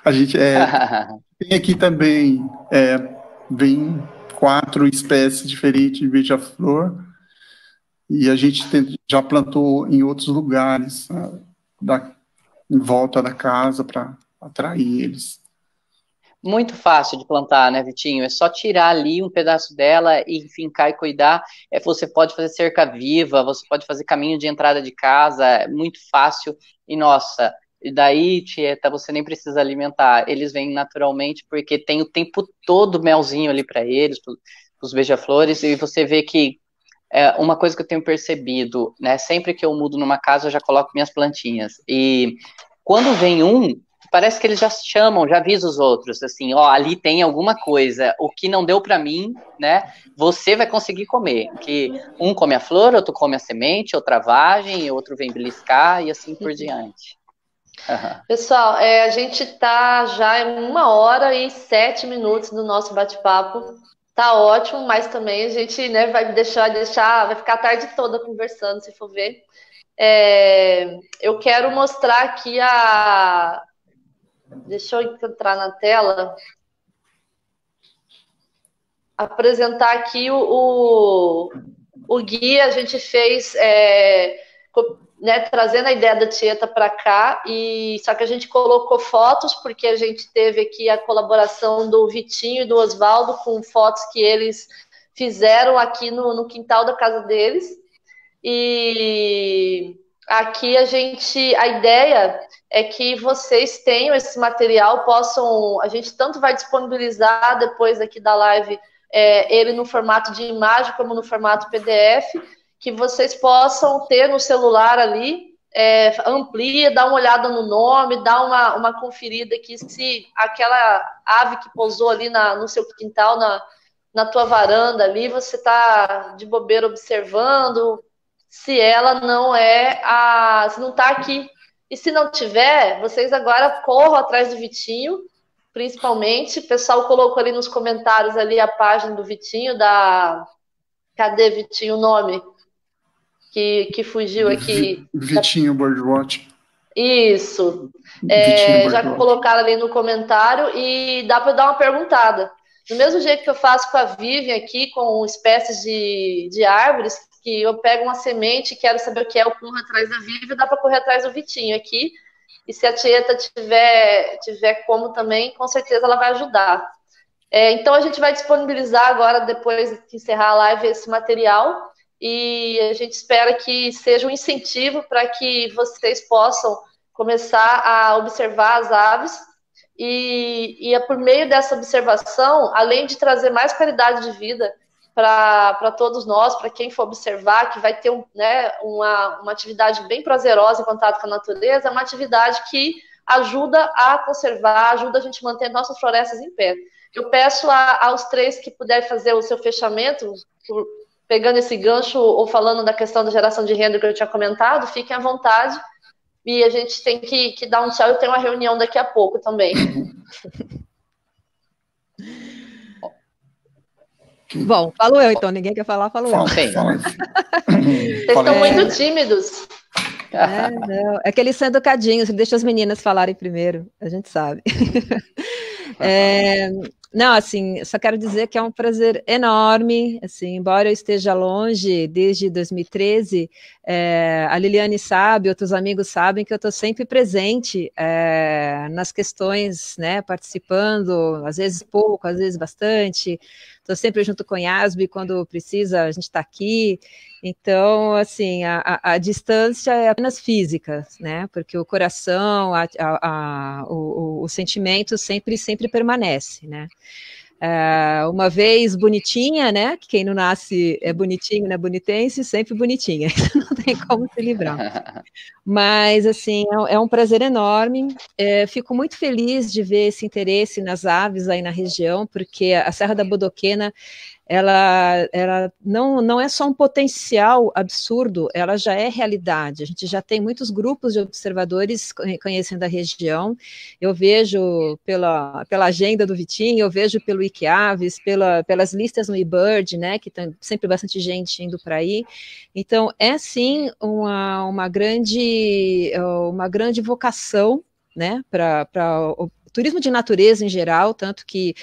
a gente tem aqui também, vem 4 espécies diferentes de beija-flor, e a gente já plantou em outros lugares, em volta da casa, para atrair eles. Muito fácil de plantar, né, Vitinho? É só tirar ali um pedaço dela e fincar e cuidar. Você pode fazer cerca viva, você pode fazer caminho de entrada de casa, é muito fácil. E, nossa, e daí, Tieta, você nem precisa alimentar. Eles vêm naturalmente porque tem o tempo todo melzinho ali para eles, os beija-flores, e você vê que uma coisa que eu tenho percebido, né, sempre que eu mudo numa casa, eu já coloco minhas plantinhas. E quando vem parece que eles já chamam, já avisam os outros, assim, ó, ali tem alguma coisa, o que não deu para mim, né, você vai conseguir comer, que um come a flor, outro come a semente, outra vagem, outro vem beliscar, e assim por diante. Pessoal, a gente tá já em 1h07 do nosso bate-papo, tá ótimo, mas também a gente, né, vai ficar a tarde toda conversando, se for ver. Eu quero mostrar aqui deixa eu entrar na tela. Apresentar aqui o guia. A gente fez, né, trazendo a ideia da Tieta para cá, só que a gente colocou fotos, porque a gente teve aqui a colaboração do Vitinho e do Oswaldo, com fotos que eles fizeram aqui no quintal da casa deles. E aqui a ideia é que vocês tenham esse material, a gente tanto vai disponibilizar depois aqui da live, ele no formato de imagem como no formato PDF, que vocês possam ter no celular ali, amplia, dá uma olhada no nome, dá uma conferida aqui se aquela ave que pousou ali no seu quintal, na tua varanda ali, você está de bobeira observando, se ela não se não está aqui. E se não tiver, vocês agora corram atrás do Vitinho, principalmente. O pessoal colocou ali nos comentários ali a página do Vitinho, cadê, Vitinho, o nome? Que fugiu aqui. Vitinho Birdwatch. Isso. Já colocaram ali no comentário e dá para dar uma perguntada. Do mesmo jeito que eu faço com a Vivian aqui, com espécies de árvores, que eu pego uma semente e quero saber o que eu corro atrás da Vivian, dá para correr atrás do Vitinho aqui. E se a Tieta tiver como também, com certeza ela vai ajudar. Então a gente vai disponibilizar agora, depois de encerrar a live, esse material, e a gente espera que seja um incentivo para que vocês possam começar a observar as aves, e por meio dessa observação, além de trazer mais qualidade de vida para todos nós, para quem for observar, que vai ter uma atividade bem prazerosa em contato com a natureza, é uma atividade que ajuda a conservar, ajuda a gente a manter nossas florestas em pé. Eu peço aos 3 que puderem fazer o seu fechamento, pegando esse gancho ou falando da questão da geração de renda que eu tinha comentado, fiquem à vontade. E a gente tem que dar um tchau. Eu tenho uma reunião daqui a pouco também. Bom, falo eu então. Ninguém quer falar, falo eu. Vocês estão muito tímidos. Não. É que eles são educadinhos, deixa as meninas falarem primeiro, a gente sabe. Não, assim, só quero dizer que é um prazer enorme, assim, embora eu esteja longe desde 2013, a Liliane sabe, outros amigos sabem que eu estou sempre presente nas questões, né, participando, às vezes pouco, às vezes bastante, estou sempre junto com a Yasbi, quando precisa a gente está aqui, então, assim, a distância é apenas física, né, porque o coração, o sentimento sempre permanece, né. Uma vez bonitinha, né, que quem não nasce é bonitinho, né, bonitense, sempre bonitinha, não tem como se livrar. Mas, assim, é um prazer enorme, fico muito feliz de ver esse interesse nas aves aí na região, porque a Serra da Bodoquena, ela não é só um potencial absurdo, ela já é realidade. A gente já tem muitos grupos de observadores conhecendo a região. Eu vejo pela agenda do Vitinho, eu vejo pelo Wikiaves, pelas listas no eBird, né, que tem sempre bastante gente indo para aí. Então, é sim uma grande vocação, né, para o turismo de natureza em geral, tanto que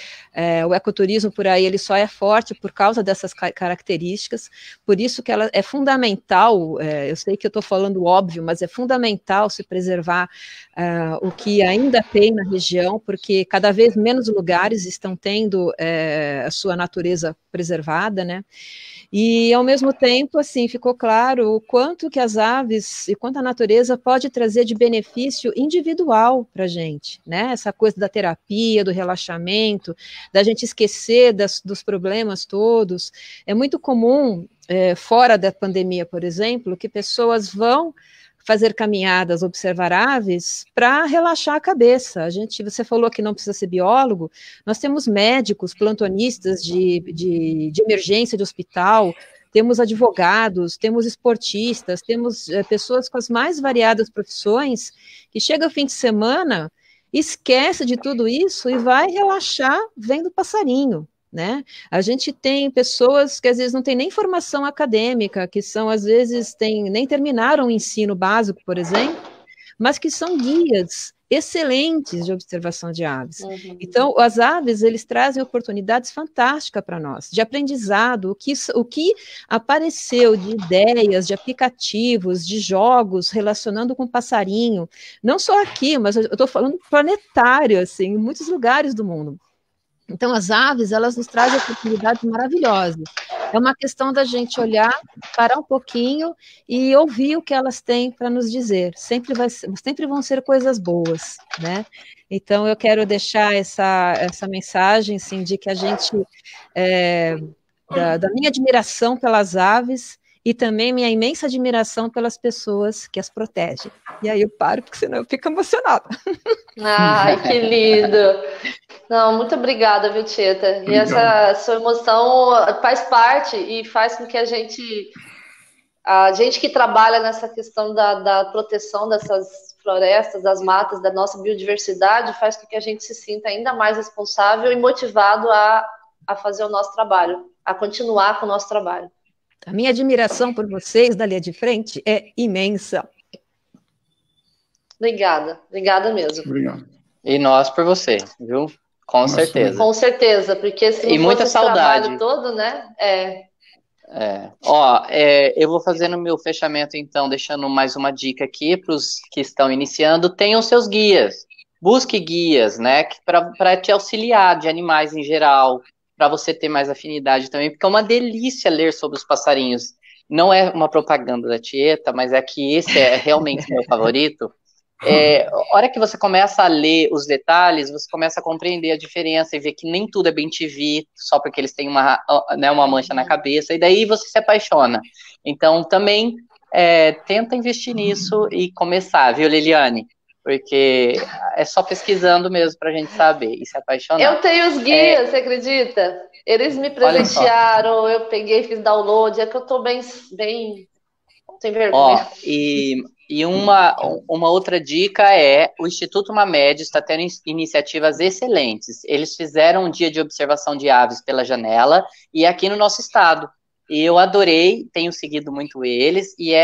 o ecoturismo por aí ele só é forte por causa dessas características, por isso que ela é fundamental, eu sei que eu estou falando óbvio, mas é fundamental se preservar o que ainda tem na região, porque cada vez menos lugares estão tendo a sua natureza preservada, né? E, ao mesmo tempo, assim, ficou claro o quanto que as aves e quanto a natureza pode trazer de benefício individual para a gente, né? Essa coisa da terapia, do relaxamento, da gente esquecer dos problemas todos. É muito comum, fora da pandemia, por exemplo, que pessoas vão fazer caminhadas, observar aves, para relaxar a cabeça. Você falou que não precisa ser biólogo, nós temos médicos, plantonistas de emergência de hospital, temos advogados, temos esportistas, temos pessoas com as mais variadas profissões, que chega o fim de semana, esquece de tudo isso e vai relaxar vendo passarinho. Né? A gente tem pessoas que às vezes não têm nem formação acadêmica, que são às vezes nem terminaram o ensino básico, por exemplo, mas que são guias excelentes de observação de aves. Uhum. Então, as aves, eles trazem oportunidades fantásticas para nós, de aprendizado, o que apareceu de ideias, de aplicativos, de jogos relacionando com passarinho, não só aqui, mas eu estou falando planetário, assim, em muitos lugares do mundo. Então, as aves, elas nos trazem oportunidades maravilhosas. É uma questão da gente olhar, parar um pouquinho e ouvir o que elas têm para nos dizer. Sempre vão ser coisas boas, né? Então, eu quero deixar essa mensagem, assim, de que a gente, da minha admiração pelas aves e também minha imensa admiração pelas pessoas que as protegem. E aí eu paro, porque senão eu fico emocionada. Ai, que lindo! Não, muito obrigada, viu, Tieta? E essa sua emoção faz parte e faz com que a gente que trabalha nessa questão da proteção dessas florestas, das matas, da nossa biodiversidade, faz com que a gente se sinta ainda mais responsável e motivado a fazer o nosso trabalho, a continuar com o nosso trabalho. A minha admiração por vocês da linha de frente é imensa. Obrigada mesmo. Obrigado. E nós por você, viu? Com certeza. Com certeza, porque se não fosse muita esse saudade. Trabalho todo, né? Eu vou fazendo o meu fechamento, então, deixando mais uma dica aqui para os que estão iniciando. Tenham seus guias. Busque guias, né? Para te auxiliar de animais em geral, para você ter mais afinidade também, porque é uma delícia ler sobre os passarinhos. Não é uma propaganda da Tieta, mas é que esse é realmente meu favorito. A hora que você começa a ler os detalhes, você começa a compreender a diferença e ver que nem tudo é bem TV, só porque eles têm uma mancha na cabeça, e daí você se apaixona. Então, também tenta investir nisso e começar, viu, Liliane? Porque é só pesquisando mesmo pra gente saber e se apaixonar. Eu tenho os guias, você acredita? Eles me presentearam, eu peguei, fiz download, é que eu tô bem sem vergonha. E uma outra dica é, o Instituto Mamed está tendo iniciativas excelentes. Eles fizeram um dia de observação de aves pela janela e aqui no nosso estado. E eu adorei, tenho seguido muito eles, e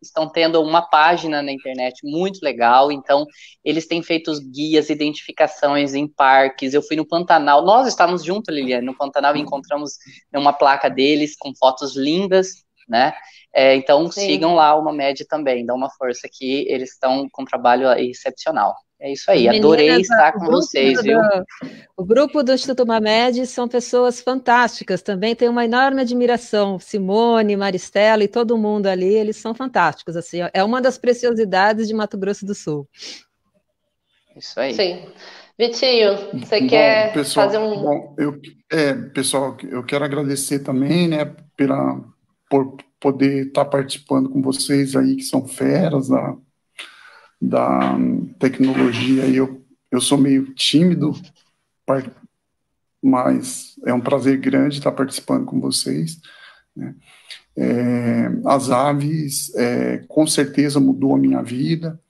estão tendo uma página na internet muito legal, então eles têm feito os guias, identificações em parques. Eu fui no Pantanal, nós estávamos juntos, Liliane, no Pantanal, e encontramos uma placa deles com fotos lindas, né? Então sigam lá o Mamed também, dá uma força que eles estão com um trabalho excepcional. É isso aí, adorei estar com vocês, viu? O grupo do Instituto Mamed são pessoas fantásticas, também tenho uma enorme admiração, Simone, Maristela e todo mundo ali, eles são fantásticos, assim, é uma das preciosidades de Mato Grosso do Sul. Isso aí. Sim. Vitinho, você quer pessoal, fazer um... pessoal, eu quero agradecer também, né, por poder estar participando com vocês aí, que são feras da tecnologia. Eu sou meio tímido, mas é um prazer grande estar participando com vocês, né? As aves, com certeza, mudou a minha vida.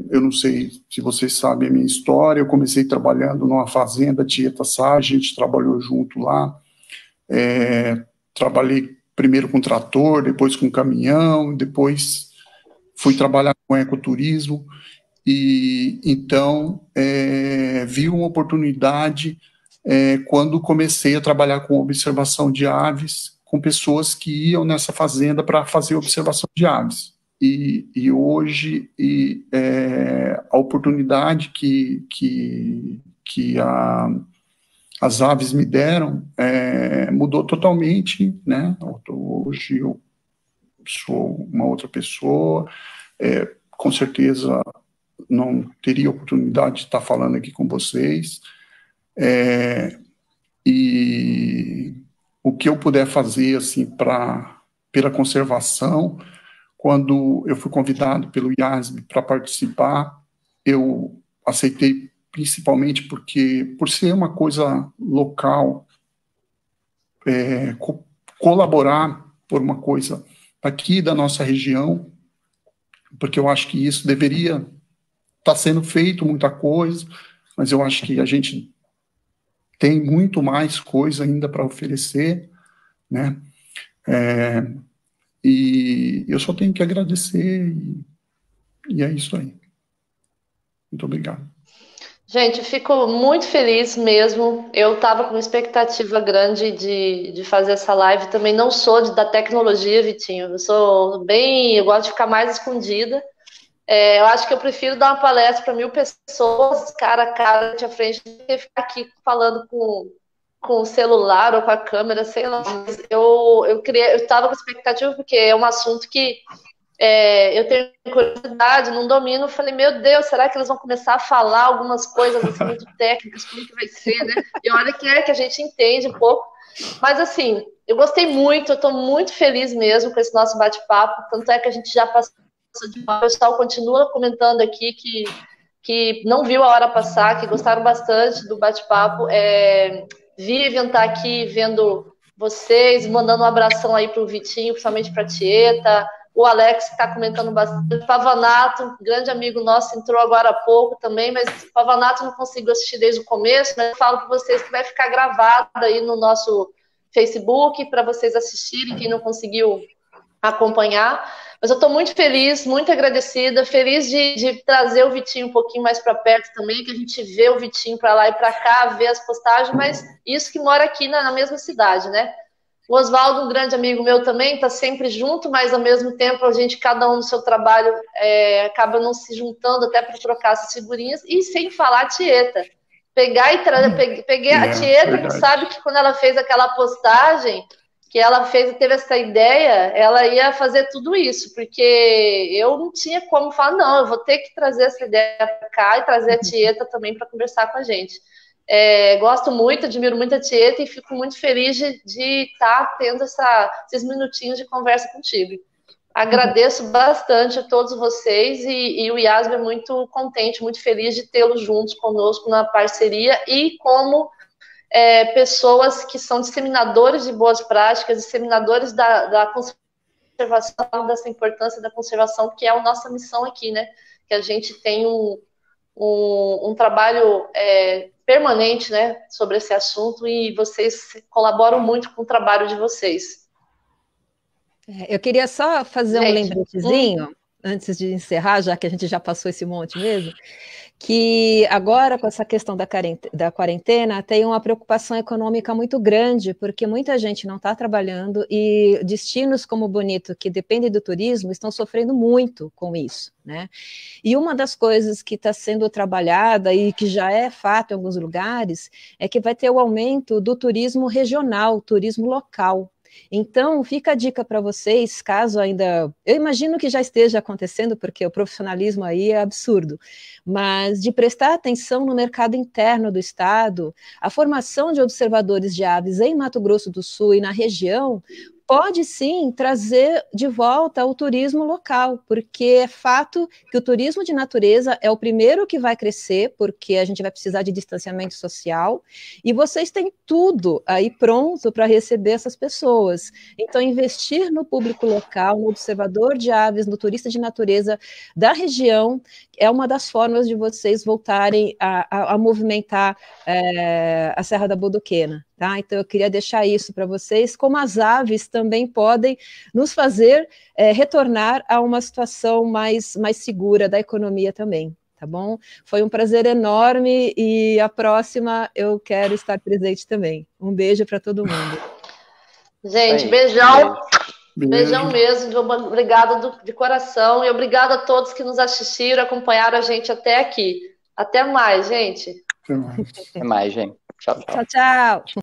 Eu não sei se vocês sabem a minha história. Eu comecei trabalhando numa fazenda, Tieta Sá, a gente trabalhou junto lá. Trabalhei primeiro com trator, depois com caminhão, depois fui trabalhar com ecoturismo, e então vi uma oportunidade quando comecei a trabalhar com observação de aves, com pessoas que iam nessa fazenda para fazer observação de aves. E hoje a oportunidade que as aves me deram mudou totalmente, né? Hoje eu sou uma outra pessoa, com certeza não teria oportunidade de estar falando aqui com vocês, e o que eu puder fazer assim pela conservação. Quando eu fui convidado pelo IASB para participar, eu aceitei, principalmente porque, por ser uma coisa local, colaborar por uma coisa aqui da nossa região, porque eu acho que isso deveria estar sendo feito, muita coisa, mas eu acho que a gente tem muito mais coisa ainda para oferecer, né? E eu só tenho que agradecer, e é isso aí. Muito obrigado. Gente, fico muito feliz mesmo. Eu estava com uma expectativa grande de fazer essa live. Também não sou da tecnologia, Vitinho. Eu gosto de ficar mais escondida. Eu acho que eu prefiro dar uma palestra para 1000 pessoas, cara a cara, frente a frente, do que ficar aqui falando com o celular ou com a câmera, sei lá. Mas eu estava com expectativa porque é um assunto que eu tenho curiosidade, não domino. Falei, meu Deus, será que eles vão começar a falar algumas coisas assim, muito técnicas, como que vai ser, né? E olha que a gente entende um pouco. Mas assim, eu gostei muito, eu estou muito feliz mesmo com esse nosso bate-papo, tanto é que a gente já passou de uma, o pessoal continua comentando aqui que não viu a hora passar, que gostaram bastante do bate-papo. Vivian está aqui vendo vocês, mandando um abração aí para o Vitinho, principalmente para a Tieta. O Alex está comentando bastante. Pavanato, grande amigo nosso, entrou agora há pouco também, mas Pavanato não consigo assistir desde o começo, mas eu falo para vocês que vai ficar gravado aí no nosso Facebook para vocês assistirem, quem não conseguiu acompanhar. Mas eu estou muito feliz, muito agradecida, feliz de trazer o Vitinho um pouquinho mais para perto também, que a gente vê o Vitinho para lá e para cá, vê as postagens, mas isso que mora aqui na mesma cidade, né? O Oswaldo, um grande amigo meu também, está sempre junto, mas ao mesmo tempo a gente, cada um no seu trabalho, acaba não se juntando até para trocar essas figurinhas, e sem falar a Tieta. Pegar e trazer, peguei a Tieta, que sabe que quando ela fez aquela postagem, que ela teve essa ideia, ela ia fazer tudo isso, porque eu não tinha como falar, não, eu vou ter que trazer essa ideia para cá e trazer a Tieta também para conversar com a gente. Gosto muito, admiro muito a Tieta e fico muito feliz de estar tendo esses minutinhos de conversa contigo. Agradeço bastante a todos vocês e o Yasmin é muito contente, muito feliz de tê-los juntos conosco na parceria e como pessoas que são disseminadores de boas práticas, disseminadores da conservação, dessa importância da conservação, que é a nossa missão aqui, né? Que a gente tem um trabalho permanente, né, sobre esse assunto, e vocês colaboram muito com o trabalho de vocês. Eu queria só fazer um Gente, lembretezinho, antes de encerrar, já que a gente já passou esse monte mesmo, que agora, com essa questão da quarentena, tem uma preocupação econômica muito grande, porque muita gente não está trabalhando e destinos como Bonito, que dependem do turismo, estão sofrendo muito com isso, né? E uma das coisas que está sendo trabalhada e que já é fato em alguns lugares, é que vai ter o aumento do turismo regional, turismo local. Então, fica a dica para vocês, caso ainda... Eu imagino que já esteja acontecendo, porque o profissionalismo aí é absurdo, mas de prestar atenção no mercado interno do Estado, a formação de observadores de aves em Mato Grosso do Sul e na região pode sim trazer de volta o turismo local, porque é fato que o turismo de natureza é o primeiro que vai crescer, porque a gente vai precisar de distanciamento social, e vocês têm tudo aí pronto para receber essas pessoas. Então, investir no público local, no observador de aves, no turista de natureza da região, é uma das formas de vocês voltarem a movimentar a Serra da Bodoquena. Tá? Então, eu queria deixar isso para vocês, como as aves também podem nos fazer retornar a uma situação mais segura da economia também, tá bom? Foi um prazer enorme e a próxima eu quero estar presente também. Um beijo para todo mundo. Gente, beijão. Beijão mesmo, obrigado de coração, e obrigado a todos que nos assistiram, acompanharam a gente até aqui. Até mais, gente. Até mais, gente. Tchau, tchau. Tchau, tchau.